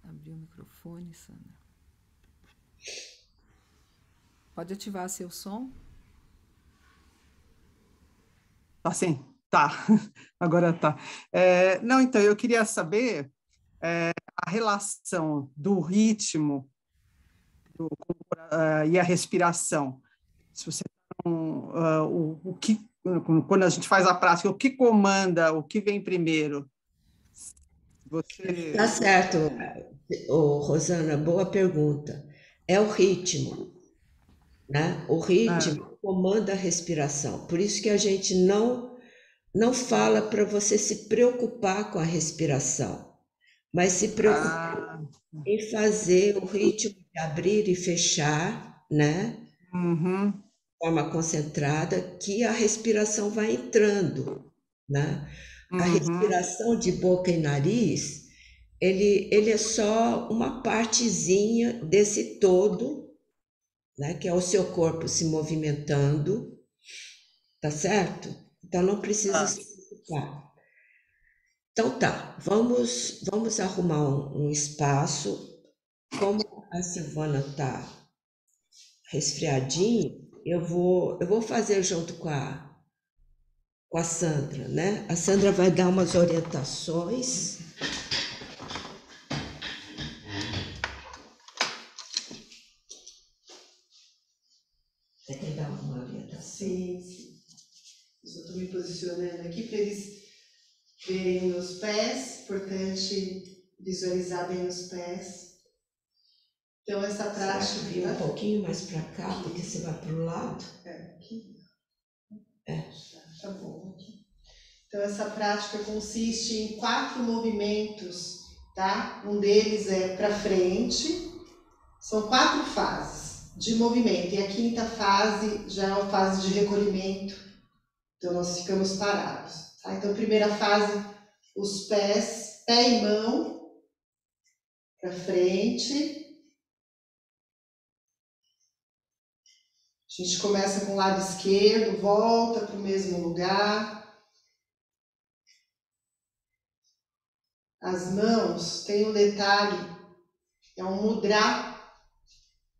Abrir o microfone, Sandra. Pode ativar seu som? Assim, tá. Agora tá. Não, então, eu queria saber a relação do ritmo e a respiração. Se você o que quando a gente faz a prática, o que comanda, o que vem primeiro? Você Tá certo, Rosana, boa pergunta. É o ritmo, né? O ritmo comanda a respiração. Por isso que a gente não fala para você se preocupar com a respiração, mas se preocupar em fazer o ritmo de abrir e fechar, né? Uhum. De forma concentrada, que a respiração vai entrando, né? A respiração de boca e nariz, ele é só uma partezinha desse todo, né? Que é o seu corpo se movimentando, tá certo? Então não precisa se preocupar. Então tá, vamos arrumar um espaço. Como a Silvana tá resfriadinha, eu vou fazer junto com a Sandra, né? A Sandra vai dar umas orientações. Você quer dar uma orientação? Sim, sim. Eu só estou me posicionando aqui para eles verem meus pés. Importante visualizar bem os pés. Então, essa prática... Você vai vir um pouquinho mais para cá, porque você vai para o lado. Aqui. É. Tá bom. Aqui. Então, essa prática consiste em 4 movimentos, tá? Um deles é para frente. São 4 fases de movimento. E a 5ª fase já é uma fase de recolhimento. Então, nós ficamos parados. Tá? Então, primeira fase, os pés, pé e mão, para frente. A gente começa com o lado esquerdo, volta para o mesmo lugar. As mãos têm um detalhe, é um mudra.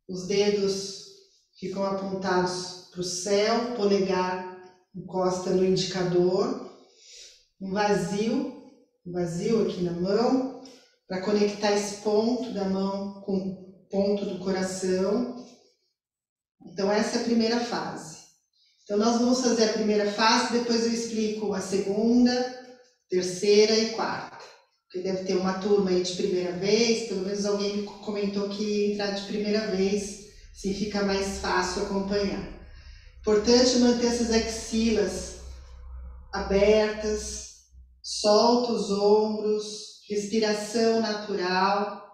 Os dedos ficam apontados para o céu, o polegar encosta no indicador. Um vazio aqui na mão, para conectar esse ponto da mão com o ponto do coração. Então, essa é a primeira fase. Então, nós vamos fazer a primeira fase, depois eu explico a segunda, terceira e quarta. Porque deve ter uma turma aí de primeira vez, pelo menos alguém me comentou que ia entrar de primeira vez, assim fica mais fácil acompanhar. Importante manter essas axilas abertas, solta os ombros, respiração natural.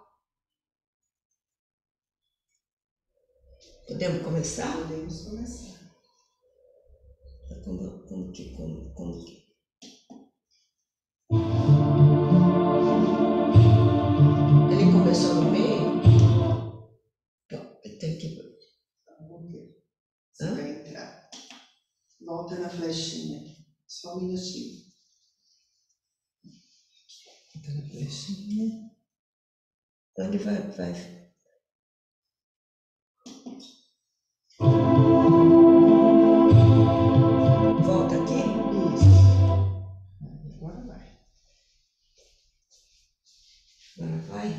Podemos começar? Podemos começar. Como que? Ele começou no meio? Então, tem que... Vamos ver. Você vai entrar. Volta na flechinha. Só um minutinho. Volta na flechinha. Então ele vai... Volta aqui? Isso. Agora vai. Agora vai?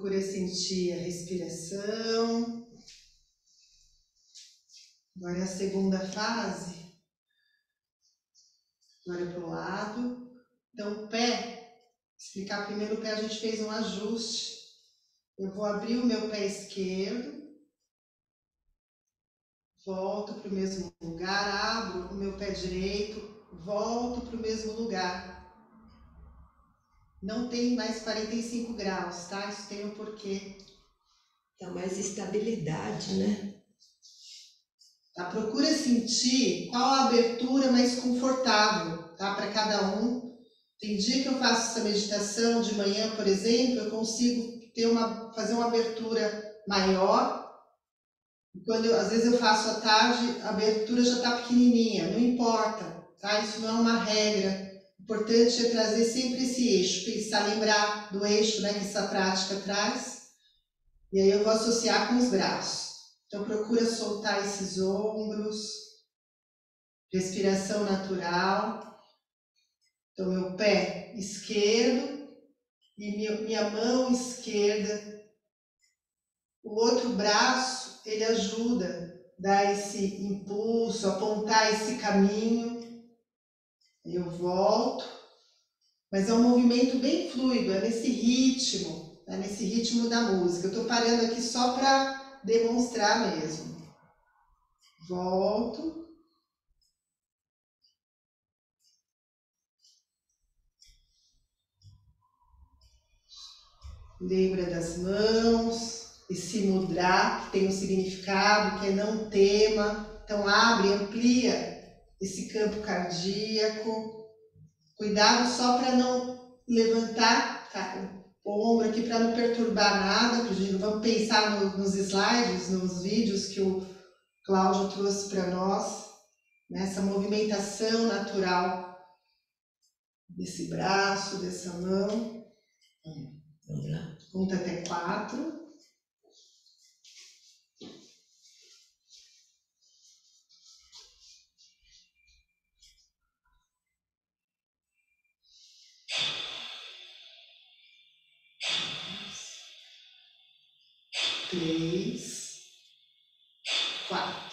Procura sentir a respiração. Agora é a segunda fase. Agora para o lado. Então, o pé, explicar primeiro o pé, a gente fez um ajuste. Eu vou abrir o meu pé esquerdo. Volto para o mesmo lugar, abro o meu pé direito, volto para o mesmo lugar. Não tem mais 45 graus, tá? Isso tem um porquê. Dá mais estabilidade, né? Tá? Procura sentir qual a abertura mais confortável, tá? Para cada um. Tem dia que eu faço essa meditação de manhã, por exemplo, eu consigo fazer uma abertura maior. Às vezes eu faço à tarde, a abertura já está pequenininha, não importa, tá? Isso não é uma regra. O importante é trazer sempre esse eixo, pensar, lembrar do eixo, né, que essa prática traz. E aí eu vou associar com os braços. Então procura soltar esses ombros, respiração natural. Então meu pé esquerdo e minha mão esquerda. O outro braço, ele ajuda a dar esse impulso, apontar esse caminho. Eu volto, mas é um movimento bem fluido, é nesse ritmo da música. Eu estou parando aqui só para demonstrar mesmo. Volto. Lembra das mãos. Esse mudra, que tem um significado, que é não tema. Então, abre, amplia esse campo cardíaco. Cuidado só para não levantar o ombro aqui, para não perturbar nada. Vamos pensar nos slides, nos vídeos que o Cláudio trouxe para nós. Nessa movimentação natural desse braço, dessa mão. Vamos lá. Conta até 4. Três, 4.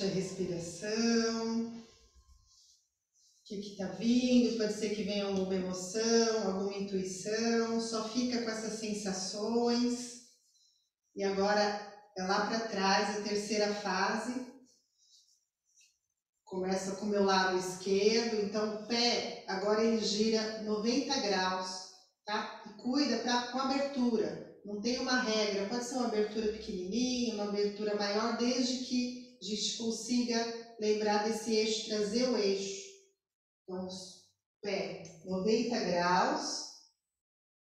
Sente a respiração. O que está vindo? Pode ser que venha alguma emoção, alguma intuição. Só fica com essas sensações. E agora é lá para trás, a terceira fase. Começa com o meu lado esquerdo. Então o pé agora ele gira 90 graus, tá? E cuida com abertura. Não tem uma regra, pode ser uma abertura pequenininha, uma abertura maior, desde que a gente consiga lembrar desse eixo, trazer o eixo. Então, pé 90 graus.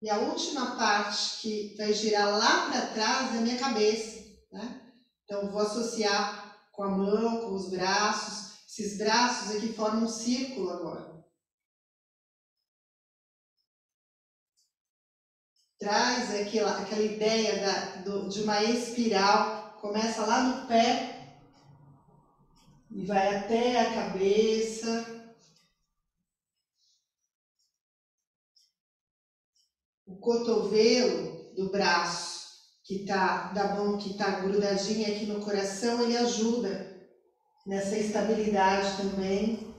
E a última parte que vai girar lá para trás é a minha cabeça, né? Então, vou associar com a mão, com os braços. Esses braços aqui formam um círculo agora. Traz aquela ideia de uma espiral, começa lá no pé e vai até a cabeça. O cotovelo do braço, da mão que está grudadinha aqui no coração, ele ajuda nessa estabilidade também.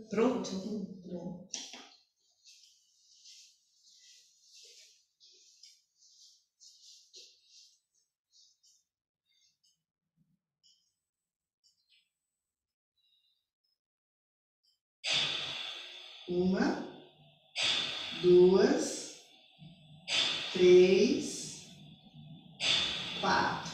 Pronto? Pronto. Uma, duas, três, quatro.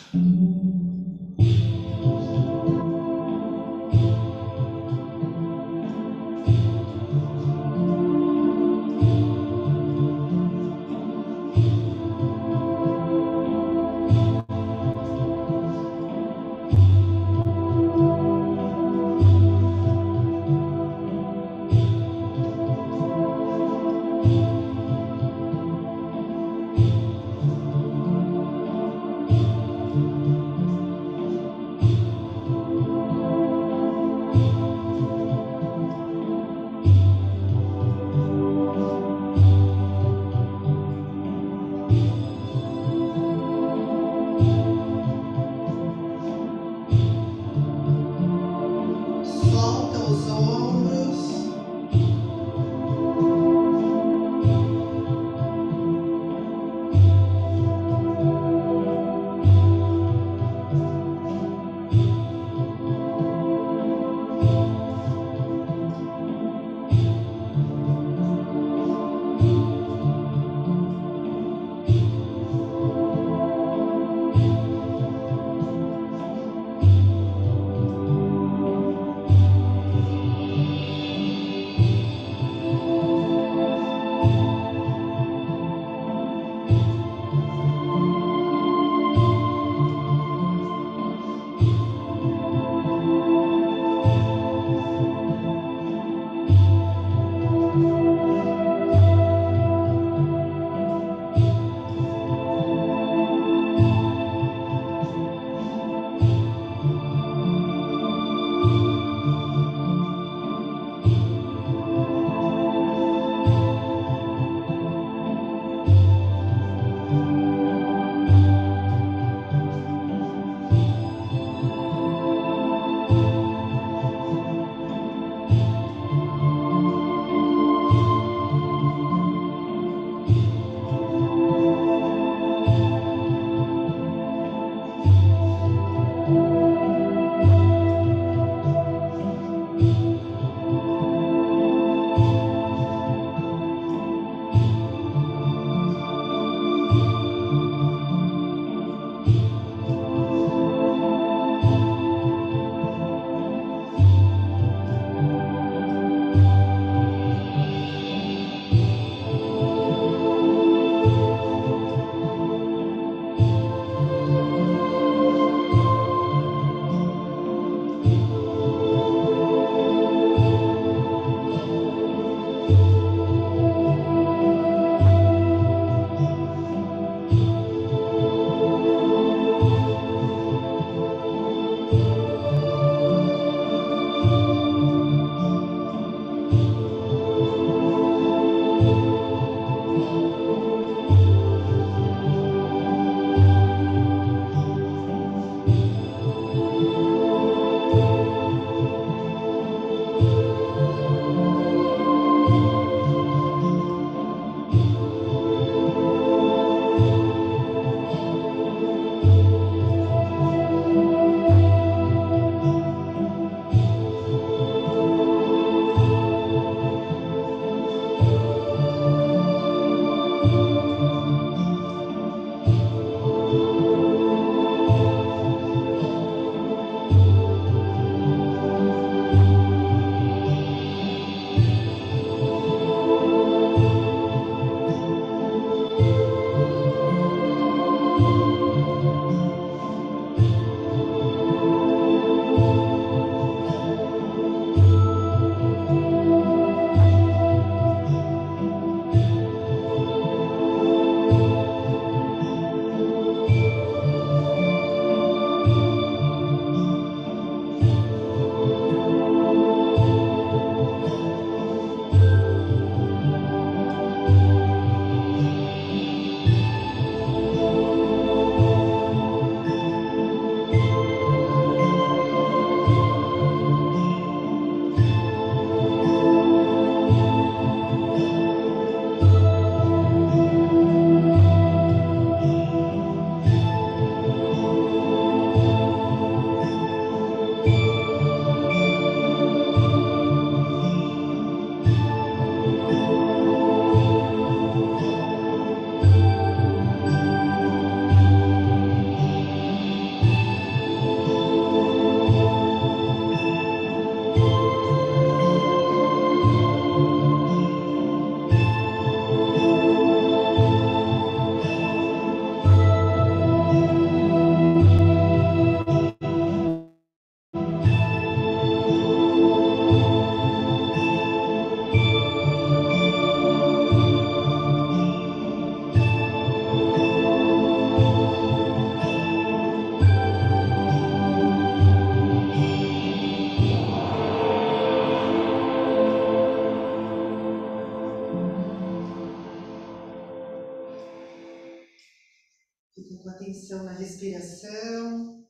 respiração.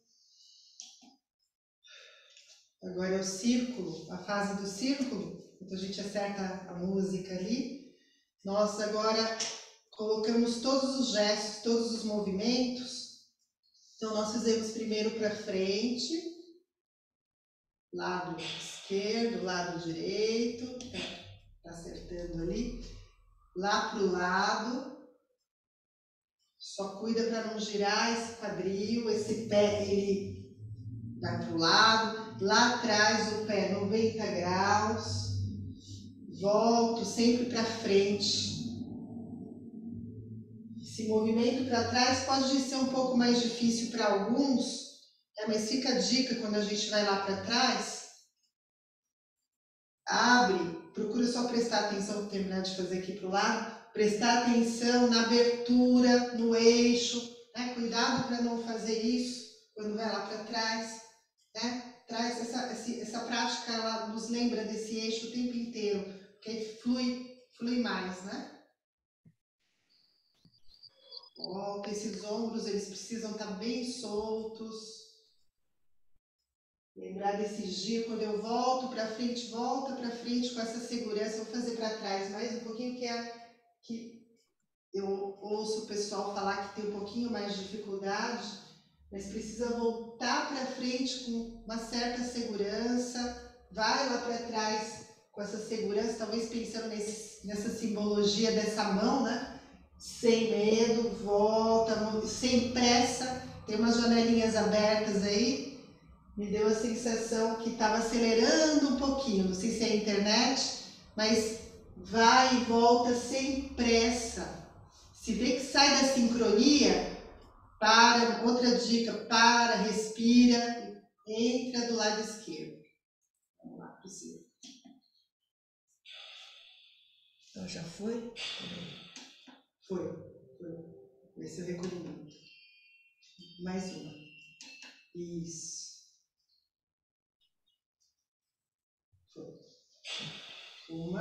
Agora é o círculo, a fase do círculo. Então a gente acerta a música ali. Nós agora colocamos todos os gestos, todos os movimentos. Então nós fizemos primeiro para frente, lado esquerdo, lado direito, tá acertando ali. Lá para o lado, só cuida para não girar esse quadril, esse pé ele vai para o lado. Lá atrás o pé 90 graus. Volto sempre para frente. Esse movimento para trás pode ser um pouco mais difícil para alguns, mas fica a dica quando a gente vai lá para trás. Abre, procura só prestar atenção, vou terminar de fazer aqui para o lado. Prestar atenção na abertura, no eixo, né? Cuidado para não fazer isso quando vai lá para trás, né? Traz essa prática, ela nos lembra desse eixo o tempo inteiro, porque flui mais, né? Volta, esses ombros, eles precisam estar bem soltos. Lembrar desse giro, quando eu volto para frente, volta para frente com essa segurança. Vou fazer para trás mais um pouquinho, que eu ouço o pessoal falar que tem um pouquinho mais de dificuldade, mas precisa voltar para frente com uma certa segurança. Vai lá para trás com essa segurança, talvez pensando nessa simbologia dessa mão, né? Sem medo, volta, sem pressa. Tem umas janelinhas abertas aí. Me deu a sensação que estava acelerando um pouquinho. Não sei se é a internet, mas vai e volta sem pressa. Se vê que sai da sincronia, para. Outra dica, para, respira, entra do lado esquerdo. Vamos lá, possível. Então já foi? Foi. Esse é o recolhimento. Mais uma. Isso. Foi. 1,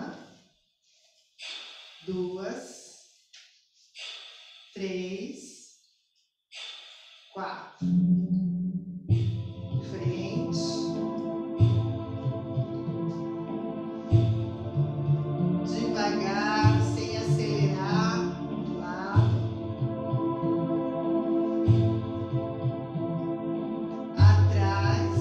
2, 3, 4. Frente. Devagar, sem acelerar. Do lado. Atrás.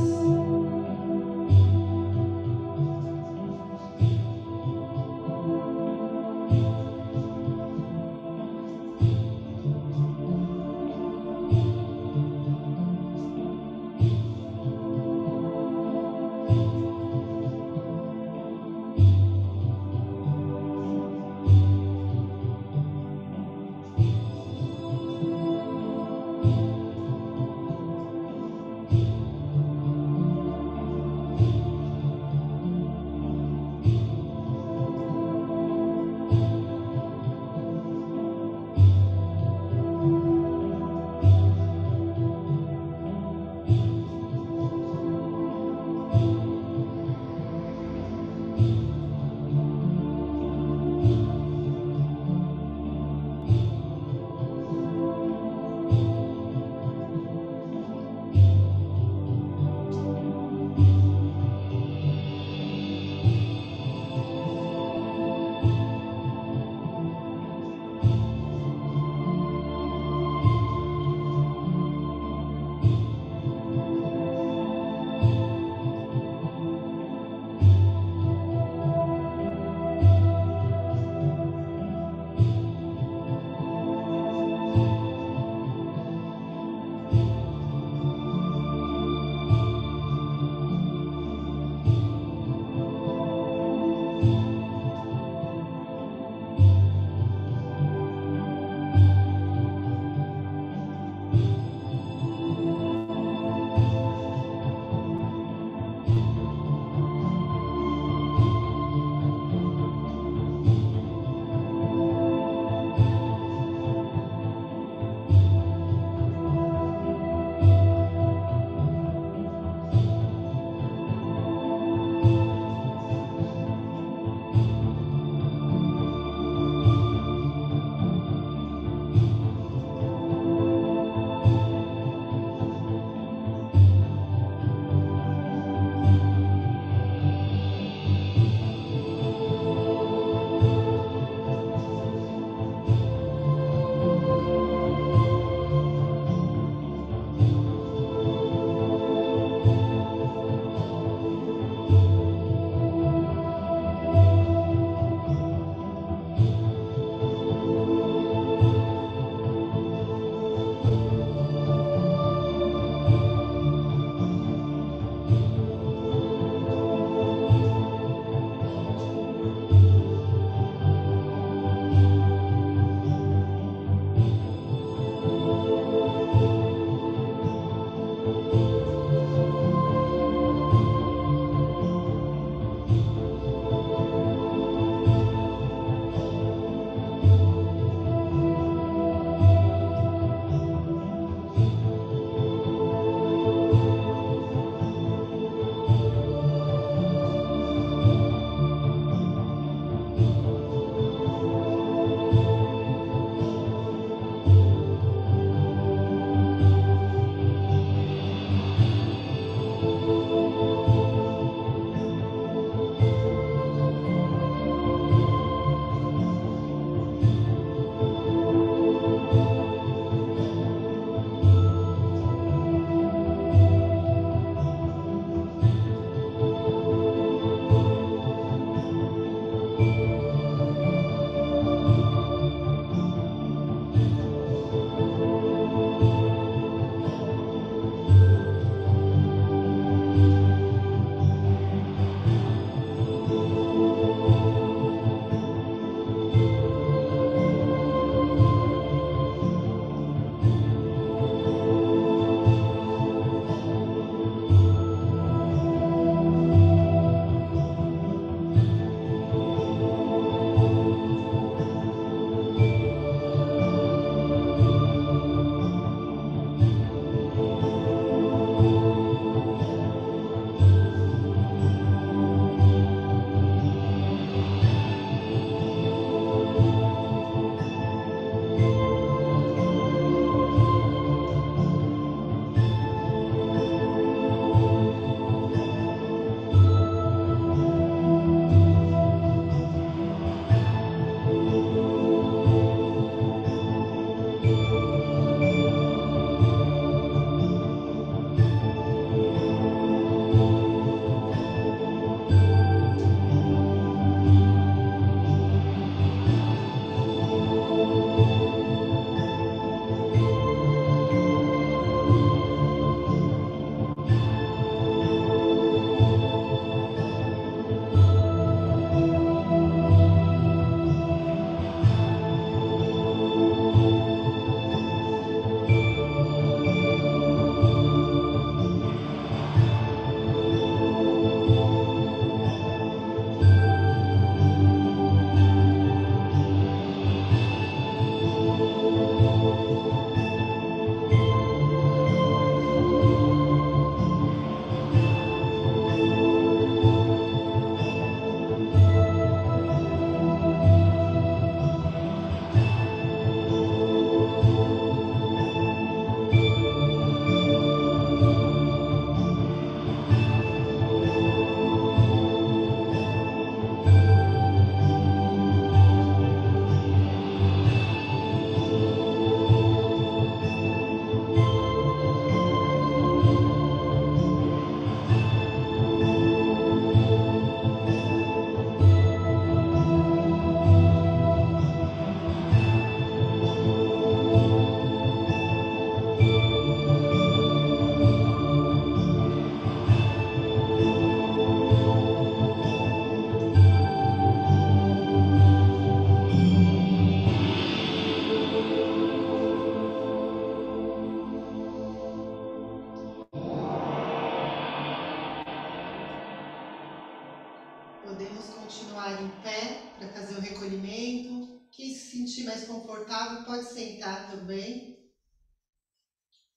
continuar em pé para fazer o recolhimento. Quem se sentir mais confortável pode sentar também.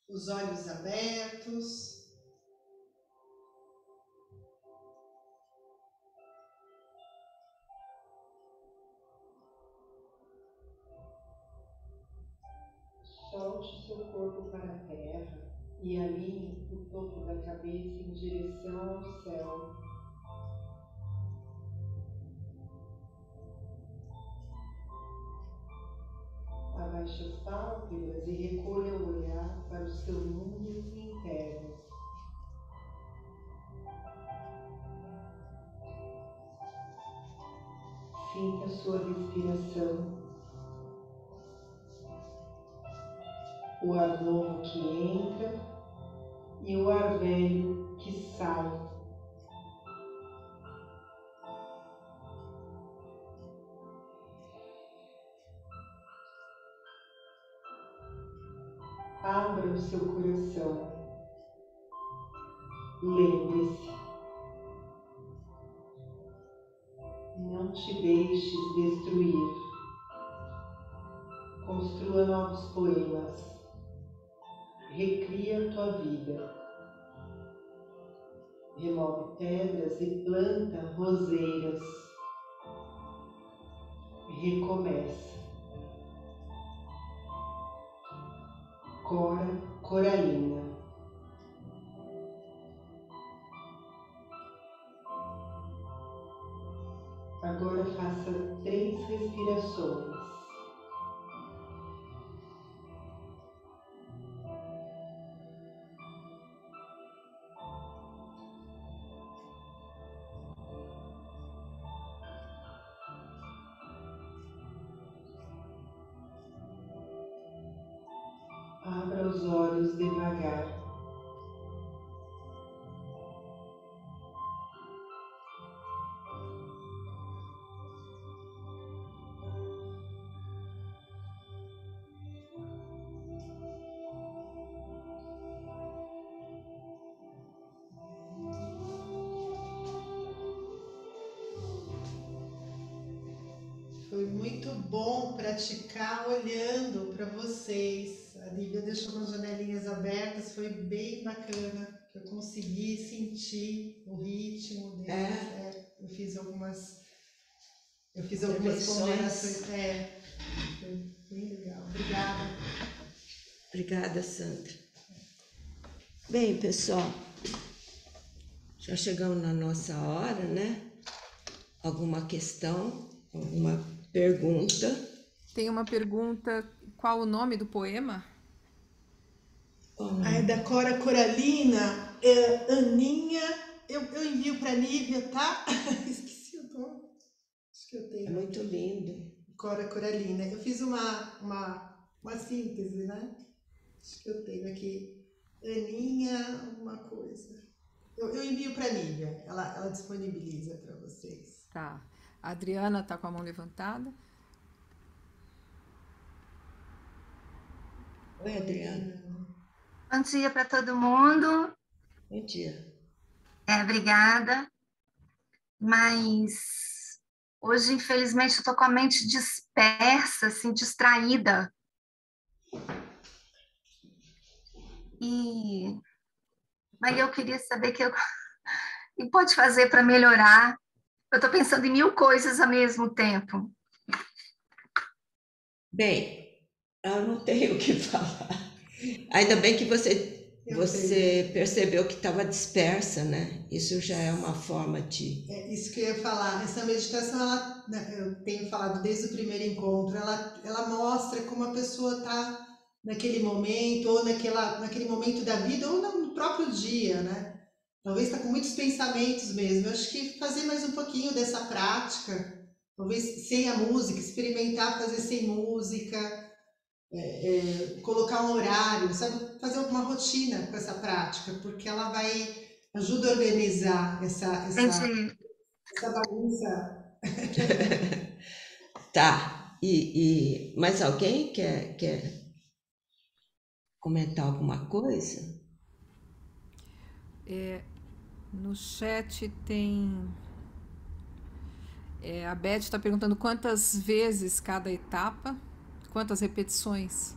Os olhos abertos. Solte seu corpo para a terra e alinhe o topo da cabeça em direção ao céu. Abaixe as pálpebras e recolha o olhar para o seu mundo interno. Sinta a sua respiração. O ar novo que entra e o ar velho que sai. Abra o seu coração. Lembre-se, não te deixes destruir. Construa novos poemas. Recria a tua vida. Remove pedras e planta roseiras. Recomeça. Cora coralina. Agora faça 3 respirações. Abra os olhos devagar. Foi muito bom praticar olhando para vocês. A Lívia deixou umas janelinhas abertas, foi bem bacana, que eu consegui sentir o ritmo deles. Eu fiz algumas combinações. Foi bem legal. Obrigada. Obrigada, Sandra. Bem, pessoal, já chegamos na nossa hora, né? Alguma questão, alguma pergunta? Tem uma pergunta, qual o nome do poema? É da Cora Coralina, Aninha. Eu envio para a Lívia, tá? Esqueci o nome. Acho que eu tenho. É muito lindo. Cora Coralina. Eu fiz uma síntese, né? Acho que eu tenho aqui. Aninha, alguma coisa. Eu envio para a Lívia. Ela disponibiliza para vocês. Tá. A Adriana está com a mão levantada. Oi, Adriana. Bom dia para todo mundo. Bom dia. Obrigada. Mas hoje, infelizmente, eu estou com a mente dispersa, assim, distraída. Mas eu queria saber o que pode fazer para melhorar. Eu estou pensando em 1000 coisas ao mesmo tempo. Bem, eu não tenho o que falar. Ainda bem que você percebeu que estava dispersa, né? Isso já é uma forma de... É isso que eu ia falar. Essa meditação, eu tenho falado desde o primeiro encontro, ela mostra como a pessoa está naquele momento, ou naquele momento da vida, ou no próprio dia, né? Talvez está com muitos pensamentos mesmo. Eu acho que fazer mais um pouquinho dessa prática, talvez sem a música, experimentar fazer sem música, colocar um horário, sabe? Fazer uma rotina com essa prática, porque ela ajuda a organizar essa bagunça. Tá. E mais alguém quer comentar alguma coisa? No chat tem... A Beth está perguntando quantas vezes cada etapa, quantas repetições.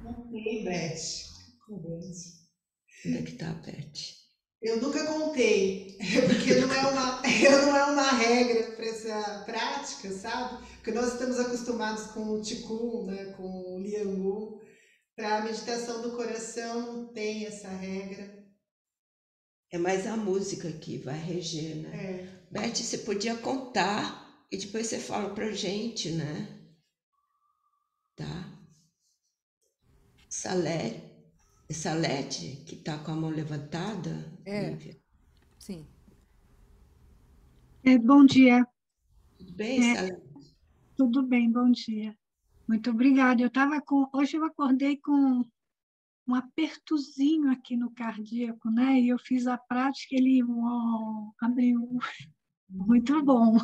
Contei, Beth. Onde é que está a Beth? Eu nunca contei, porque não é uma regra para essa prática, sabe? Porque nós estamos acostumados com o Qigong, né? Com o Liangu. Para a meditação do coração não tem essa regra. É mais a música que vai reger, né? Beth, você podia contar e depois você fala pra gente, né? Tá? Salete, que tá com a mão levantada, Lívia. Sim. Bom dia. Tudo bem, Salete? Tudo bem, bom dia. Muito obrigada. Hoje eu acordei com um apertozinho aqui no cardíaco, né? E eu fiz a prática, ele abriu. Muito bom.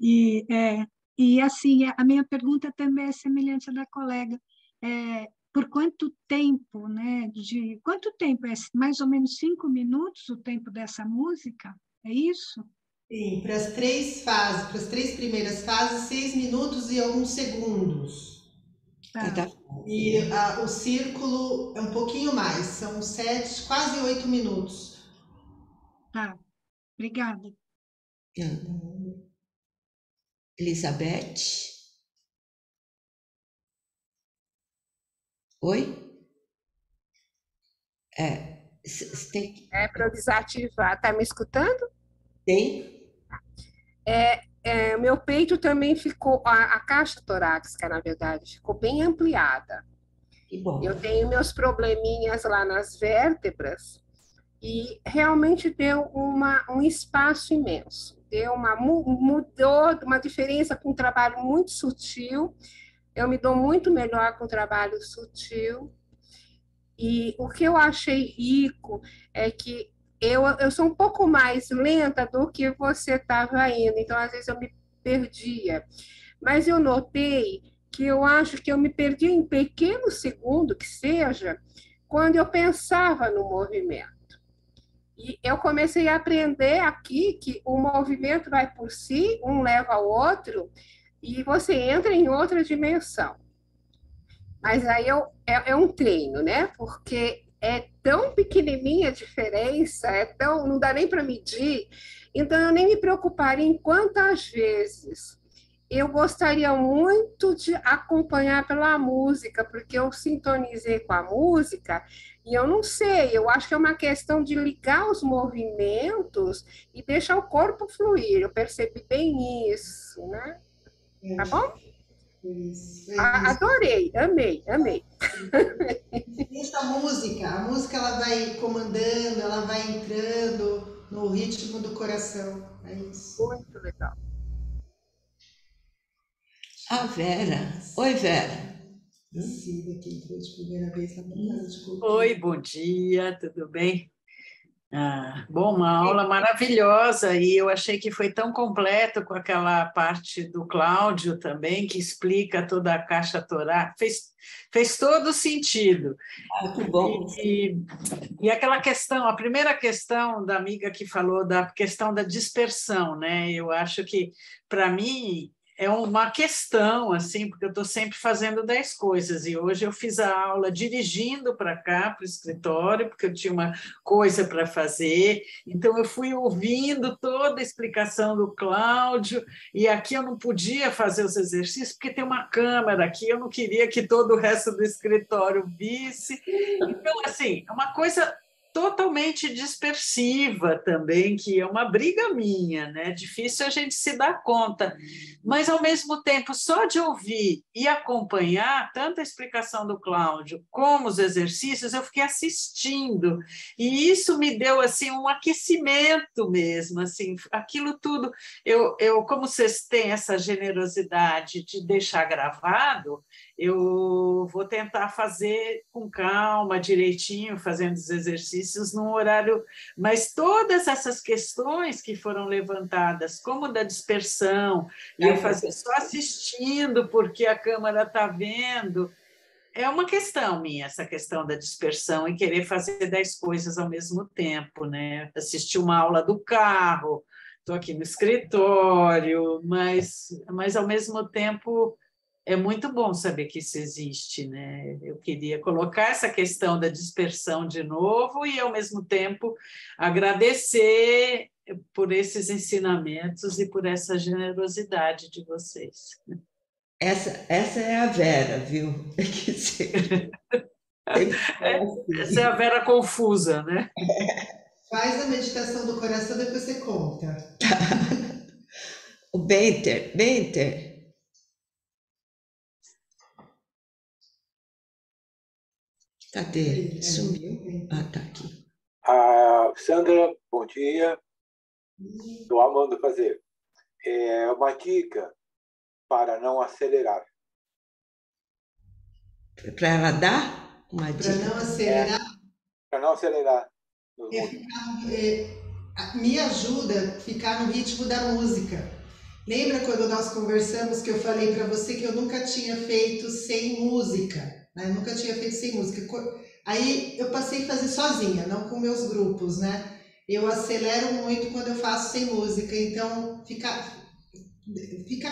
E assim, a minha pergunta também é semelhante à da colega. Por quanto tempo, né? Quanto tempo é? Mais ou menos 5 minutos o tempo dessa música? É isso? Sim, para as 3 fases, para as 3 primeiras fases, 6 minutos e alguns segundos. Tá. E o círculo é um pouquinho mais, são 7, quase 8 minutos. Tá, obrigada. Elizabeth? Oi? É para desativar. Tá me escutando? Tem. Meu peito também ficou, a caixa torácica, na verdade, ficou bem ampliada. Que bom. Eu tenho meus probleminhas lá nas vértebras e realmente deu um espaço imenso. Mudou uma diferença com um trabalho muito sutil. Eu me dou muito melhor com o trabalho sutil. E o que eu achei rico é que eu sou um pouco mais lenta do que você estava indo, então às vezes eu me perdia. Mas eu notei que eu acho que eu me perdi em pequenos segundos, que seja, quando eu pensava no movimento. E eu comecei a aprender aqui que o movimento vai por si, um leva ao outro, e você entra em outra dimensão. Mas aí é um treino, né? Porque é tão pequenininha a diferença, não dá nem para medir. Então, eu nem me preocuparia em quantas vezes. Eu gostaria muito de acompanhar pela música, porque eu sintonizei com a música e eu não sei, eu acho que é uma questão de ligar os movimentos e deixar o corpo fluir. Eu percebi bem isso, né? Tá bom? Isso. Adorei, amei. Essa música, a música ela vai comandando, ela vai entrando no ritmo do coração. É isso. Muito legal. A Vera. Oi, Vera. Cida, que entrou de primeira vez na casa de cultura. Oi, bom dia, tudo bem? Bom, uma aula maravilhosa e eu achei que foi tão completo com aquela parte do Cláudio também, que explica toda a caixa torácica, fez todo sentido. Que bom. E aquela questão, a primeira questão da amiga que falou da questão da dispersão, né? Eu acho que, para mim, é uma questão, assim, porque eu estou sempre fazendo 10 coisas, e hoje eu fiz a aula dirigindo para cá, para o escritório, porque eu tinha uma coisa para fazer, então eu fui ouvindo toda a explicação do Cláudio, e aqui eu não podia fazer os exercícios, porque tem uma câmera aqui, eu não queria que todo o resto do escritório visse, então, assim, é uma coisa totalmente dispersiva também, que é uma briga minha, né? Difícil a gente se dar conta, mas ao mesmo tempo, só de ouvir e acompanhar tanto a explicação do Cláudio como os exercícios, eu fiquei assistindo, e isso me deu assim um aquecimento mesmo, assim, aquilo tudo, como vocês têm essa generosidade de deixar gravado, eu vou tentar fazer com calma, direitinho, fazendo os exercícios num horário, mas todas essas questões que foram levantadas, como da dispersão, e eu fazer só assistindo porque a câmera está vendo, é uma questão minha, essa questão da dispersão e querer fazer 10 coisas ao mesmo tempo, né? Assistir uma aula do carro, estou aqui no escritório, mas ao mesmo tempo é muito bom saber que isso existe, né? Eu queria colocar essa questão da dispersão de novo e, ao mesmo tempo, agradecer por esses ensinamentos e por essa generosidade de vocês. Essa é a Vera, viu? Essa é a Vera confusa, né? Faz a meditação do coração, depois você conta. O Benter. Cadê? Sumiu. Ah, tá aqui. Sandra, bom dia. Estou amando fazer. É uma dica para não acelerar. Para ela dar uma dica? Para não acelerar? Para não acelerar. Me ajuda a ficar no ritmo da música. Lembra quando nós conversamos que eu falei para você que eu nunca tinha feito sem música? Né? Eu nunca tinha feito sem música. Aí eu passei a fazer sozinha, não com meus grupos, né? Eu acelero muito quando eu faço sem música, então ficar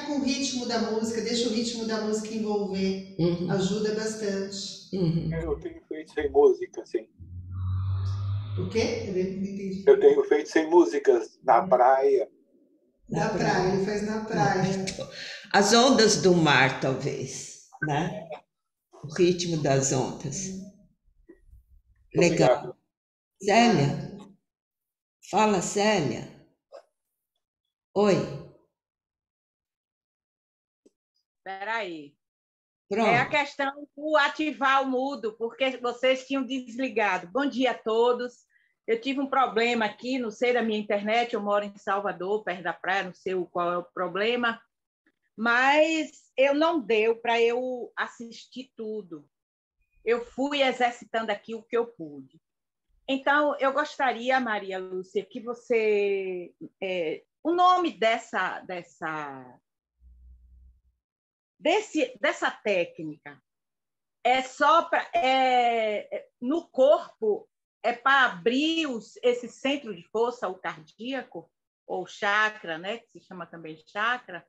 com o ritmo da música, deixa o ritmo da música envolver, ajuda bastante. Eu tenho feito sem música, sim. O quê? Eu não entendi. Eu tenho feito sem músicas na praia. Na praia, ele faz na praia. As ondas do mar, talvez, né? O ritmo das ondas. Legal. Obrigado. Célia? Fala, Célia. Oi. Espera aí. Pronto. É a questão do ativar o mudo, porque vocês tinham desligado. Bom dia a todos. Eu tive um problema aqui, não sei da minha internet, eu moro em Salvador, perto da praia, não sei qual é o problema, mas não deu para eu assistir tudo. Eu fui exercitando aqui o que eu pude. Então, eu gostaria, Maria Lúcia, que você... o nome dessa técnica é só para... no corpo, é para abrir esse centro de força, o cardíaco, ou chakra, né, que se chama também chakra.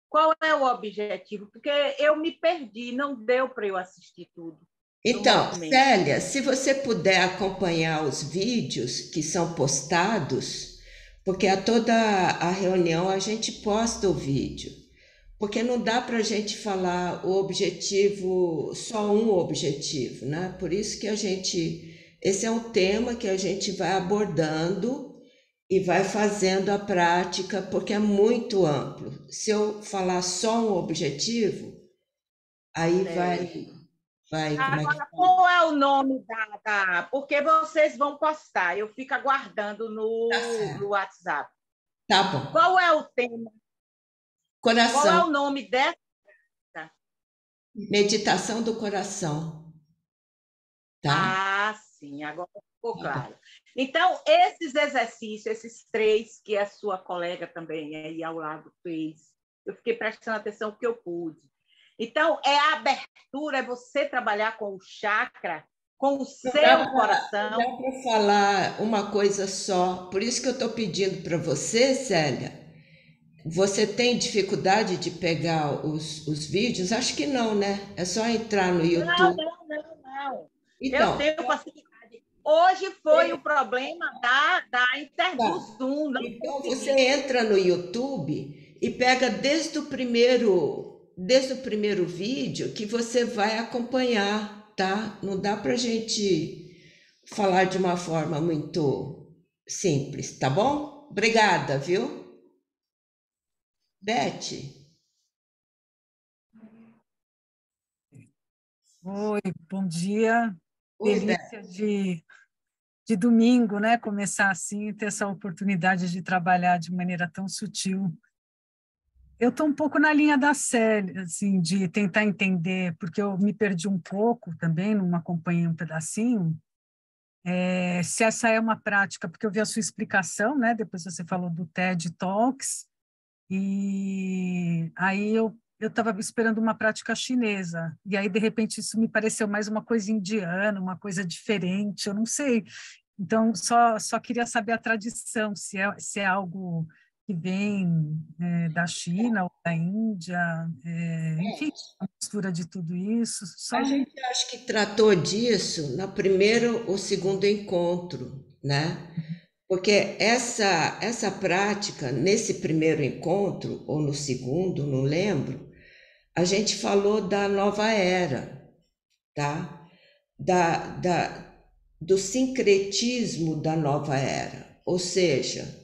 Qual é o objetivo? Porque eu me perdi, não deu para eu assistir tudo. Então, Célia, se você puder acompanhar os vídeos que são postados, porque a toda a reunião a gente posta o vídeo, porque não dá para a gente falar o objetivo, só um objetivo, né? Por isso que esse é um tema que a gente vai abordando e vai fazendo a prática, porque é muito amplo. Se eu falar só um objetivo, aí vai... Agora, qual é o nome porque vocês vão postar, eu fico aguardando no WhatsApp. Tá bom. Qual é o tema? Coração. Qual é o nome dessa? Meditação do coração. Tá? Ah, sim, agora ficou claro. Então, esses exercícios, esses 3 que a sua colega também aí ao lado fez, eu fiquei prestando atenção que eu pude. Então, a abertura, é você trabalhar com o chakra, com o seu coração. Dá para falar uma coisa só. Por isso que eu estou pedindo para você, Célia. Você tem dificuldade de pegar os vídeos? Acho que não, né? É só entrar no YouTube. Não. Então, eu tenho facilidade. Hoje foi o problema da internet do Zoom. Então, você entra no YouTube e pega desde o primeiro vídeo que você vai acompanhar, tá? Não dá para a gente falar de uma forma muito simples, tá bom? Obrigada, viu? Beth? Oi, bom dia. Oi, Delícia de domingo, né? Começar assim e ter essa oportunidade de trabalhar de maneira tão sutil. Eu estou um pouco na linha da Célia, assim, de tentar entender, porque eu me perdi um pouco também, não acompanhei um pedacinho, se essa é uma prática, porque eu vi a sua explicação, né? Depois você falou do TED Talks, e aí eu estava esperando uma prática chinesa, e aí, de repente, isso me pareceu mais uma coisa indiana, uma coisa diferente, eu não sei. Então, só queria saber a tradição, se é algo que vem da China ou da Índia, enfim, a mistura de tudo isso. A gente acho que tratou disso no primeiro ou segundo encontro, né? Porque essa prática, nesse primeiro encontro, ou no segundo, não lembro, a gente falou da nova era, tá? Do sincretismo da nova era, ou seja,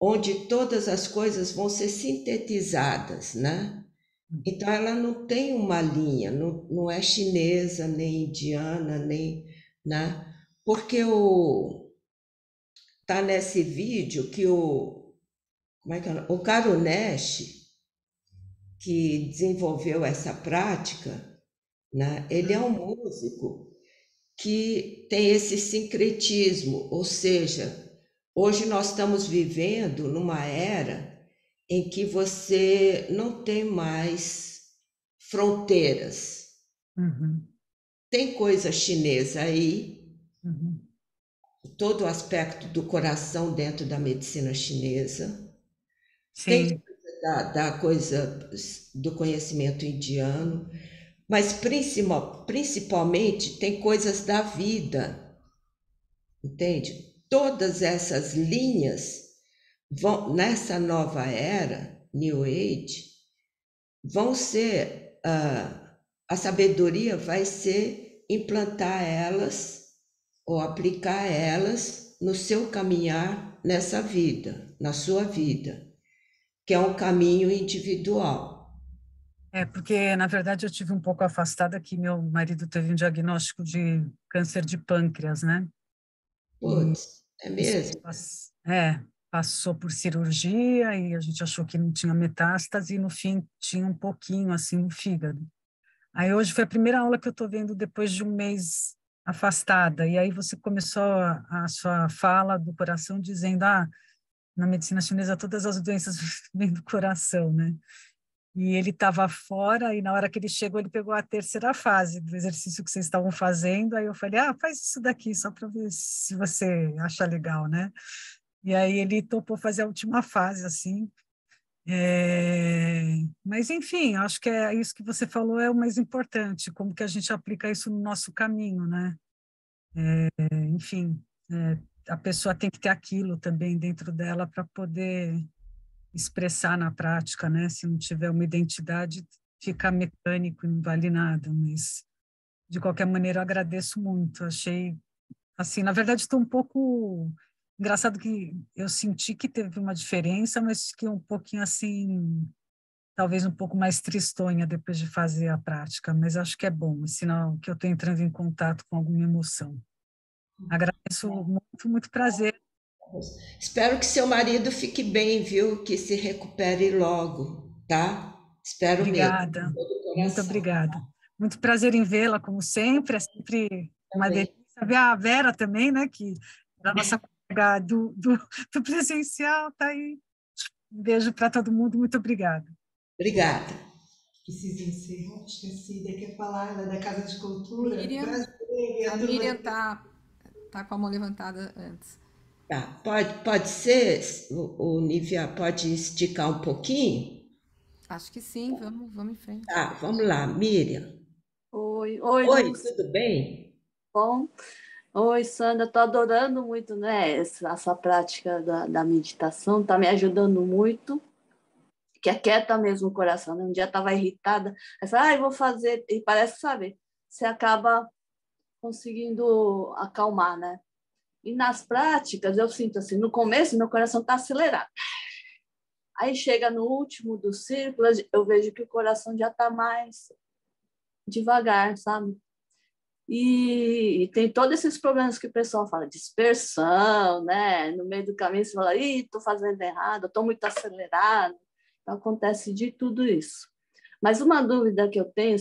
onde todas as coisas vão ser sintetizadas, né? Então, ela não tem uma linha, não é chinesa, nem indiana, nem, né? Porque tá nesse vídeo que como é que é? O Karunesh, que desenvolveu essa prática, né? Ele é um músico que tem esse sincretismo, ou seja, hoje nós estamos vivendo numa era em que você não tem mais fronteiras. Uhum. Tem coisa chinesa aí, Uhum. todo o aspecto do coração dentro da medicina chinesa. Sim. Tem da coisa do conhecimento indiano, mas principalmente tem coisas da vida, entende? Todas essas linhas vão, nessa nova era, New Age, vão ser, a sabedoria vai ser implantar elas ou aplicar elas no seu caminhar nessa vida, na sua vida, que é um caminho individual. Porque, na verdade, eu tive um pouco afastada que meu marido teve um diagnóstico de câncer de pâncreas, né? Putz, é mesmo? Passou por cirurgia e a gente achou que não tinha metástase e, no fim, tinha um pouquinho, assim, no fígado. Aí, hoje foi a primeira aula que eu estou vendo depois de um mês afastada. E aí você começou a sua fala do coração dizendo, na medicina chinesa todas as doenças vêm do coração, né? E ele estava fora, e na hora que ele chegou, ele pegou a terceira fase do exercício que vocês estavam fazendo. Aí eu falei, faz isso daqui, só para ver se você acha legal, né? E aí ele topou fazer a última fase, assim. Mas, enfim, acho que é isso que você falou é o mais importante, como que a gente aplica isso no nosso caminho, né? Enfim, a pessoa tem que ter aquilo também dentro dela para poder expressar na prática, né? Se não tiver uma identidade, fica mecânico e não vale nada, mas de qualquer maneira eu agradeço muito. Achei, assim, na verdade estou um pouco engraçado que eu senti que teve uma diferença, mas fiquei um pouquinho assim, talvez um pouco mais tristonha depois de fazer a prática, mas acho que é bom, é sinal que eu estou entrando em contato com alguma emoção. Agradeço muito, muito prazer. Espero que seu marido fique bem, viu? Que se recupere logo, tá? Espero obrigada. mesmo. Muito obrigada. Muito prazer em vê-la, como sempre. É sempre uma delícia ver a Vera também, né? Que é a nossa colega do presencial, tá aí. Um beijo para todo mundo. Muito obrigada. Obrigada. Precisa encerrar. Acho que a Cida quer falar, ela é da Casa de Cultura. Miriam, a Miriam tá com a mão levantada antes. Tá, pode ser, o Nívia pode esticar um pouquinho? Acho que sim, vamos em frente. Tá, vamos lá, Miriam. Oi, tudo bem? Bom. Oi, Sandra, estou adorando muito, né, essa prática da meditação, está me ajudando muito, que aquieta mesmo o coração, né? Um dia estava irritada, aí falei, eu vou fazer, e parece, sabe, você acaba conseguindo acalmar, né? E nas práticas, eu sinto assim, no começo, meu coração está acelerado. Aí chega no último do círculo, eu vejo que o coração já está mais devagar, sabe? E tem todos esses problemas que o pessoal fala, dispersão, né? No meio do caminho você fala, estou fazendo errado, estou muito acelerado. Então, acontece de tudo isso. Mas uma dúvida que eu tenho,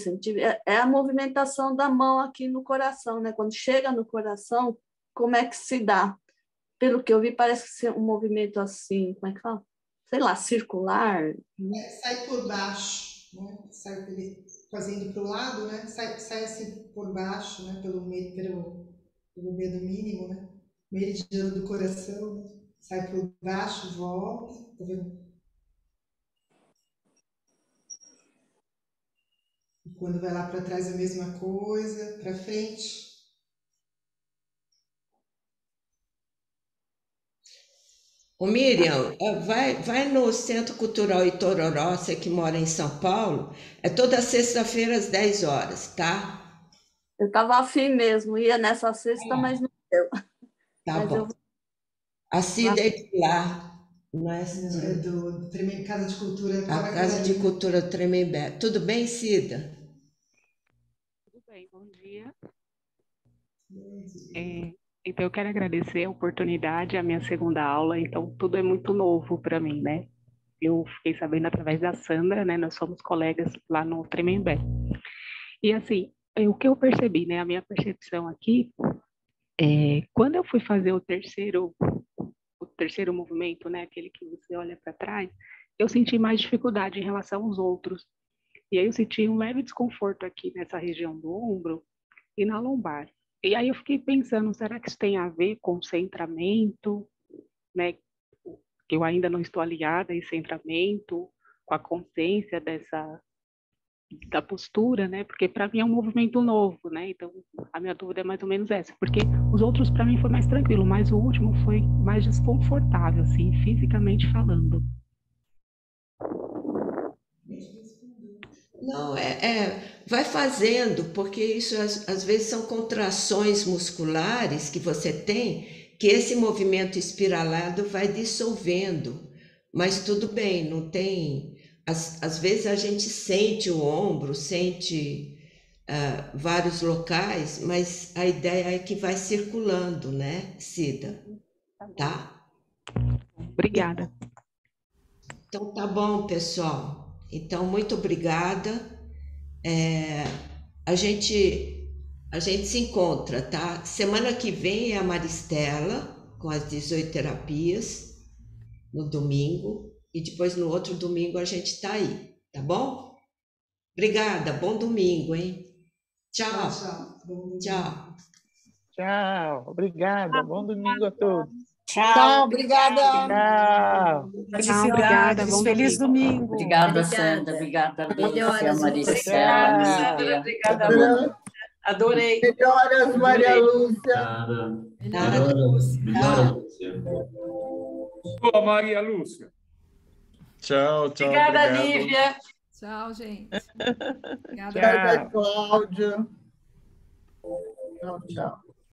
é a movimentação da mão aqui no coração, né? Quando chega no coração, como é que se dá? Pelo que eu vi, parece ser um movimento assim, como é que fala? Sei lá, circular. Sai por baixo, né? Sai fazendo para o lado, né? Sai assim por baixo, né? Pelo dedo mínimo, né? Meridiano do coração. Né? Sai por baixo, volta. Tá vendo? E quando vai lá para trás, a mesma coisa. Para frente. Ô Miriam, vai no Centro Cultural Itororó, você que mora em São Paulo, é toda sexta-feira às 10 horas, tá? Eu estava afim mesmo, ia nessa sexta, mas não deu. Tá Mas bom. A Cida é de lá, não é? É do Casa de Cultura. A Casa de Cultura Tremembé. Tudo bem, Cida? Tudo bem, bom dia. Então, eu quero agradecer a oportunidade, a minha segunda aula. Então, tudo é muito novo para mim, né? Eu fiquei sabendo através da Sandra, né? Nós somos colegas lá no Tremembé. E, assim, o que eu percebi, né? A minha percepção aqui, quando eu fui fazer o terceiro movimento, né? Aquele que você olha para trás, eu senti mais dificuldade em relação aos outros. E aí eu senti um leve desconforto aqui nessa região do ombro e na lombar. E aí eu fiquei pensando, será que isso tem a ver com centramento, né? Que eu ainda não estou alinhada a esse centramento, com a consciência da postura, né? Porque para mim é um movimento novo, né? Então a minha dúvida é mais ou menos essa, porque os outros para mim foi mais tranquilo, mas o último foi mais desconfortável, assim, fisicamente falando. Não, vai fazendo, porque isso às vezes são contrações musculares que você tem, que esse movimento espiralado vai dissolvendo, mas tudo bem, não tem... Às vezes a gente sente o ombro, sente vários locais, mas a ideia é que vai circulando, né, Cida? Tá? Obrigada. Então tá bom, pessoal. Então, muito obrigada. A gente se encontra, tá? Semana que vem é a Maristela, com as 18 terapias, no domingo, e depois no outro domingo a gente tá aí, tá bom? Obrigada, bom domingo, hein? Tchau. Tchau. Tchau, obrigada, bom domingo a todos. Tchau, obrigada. Tchau. Felicidades, feliz domingo. Obrigada, Sandra. Obrigada, Lúcia, Maristela, Miriam. Obrigada, Lu. Adorei. Melhoras, Maria Lúcia. Boa, Maria Lúcia. Tchau, Obrigada, obrigado. Lívia. Tchau, gente. Obrigada, Cláudia. Tchau, tchau.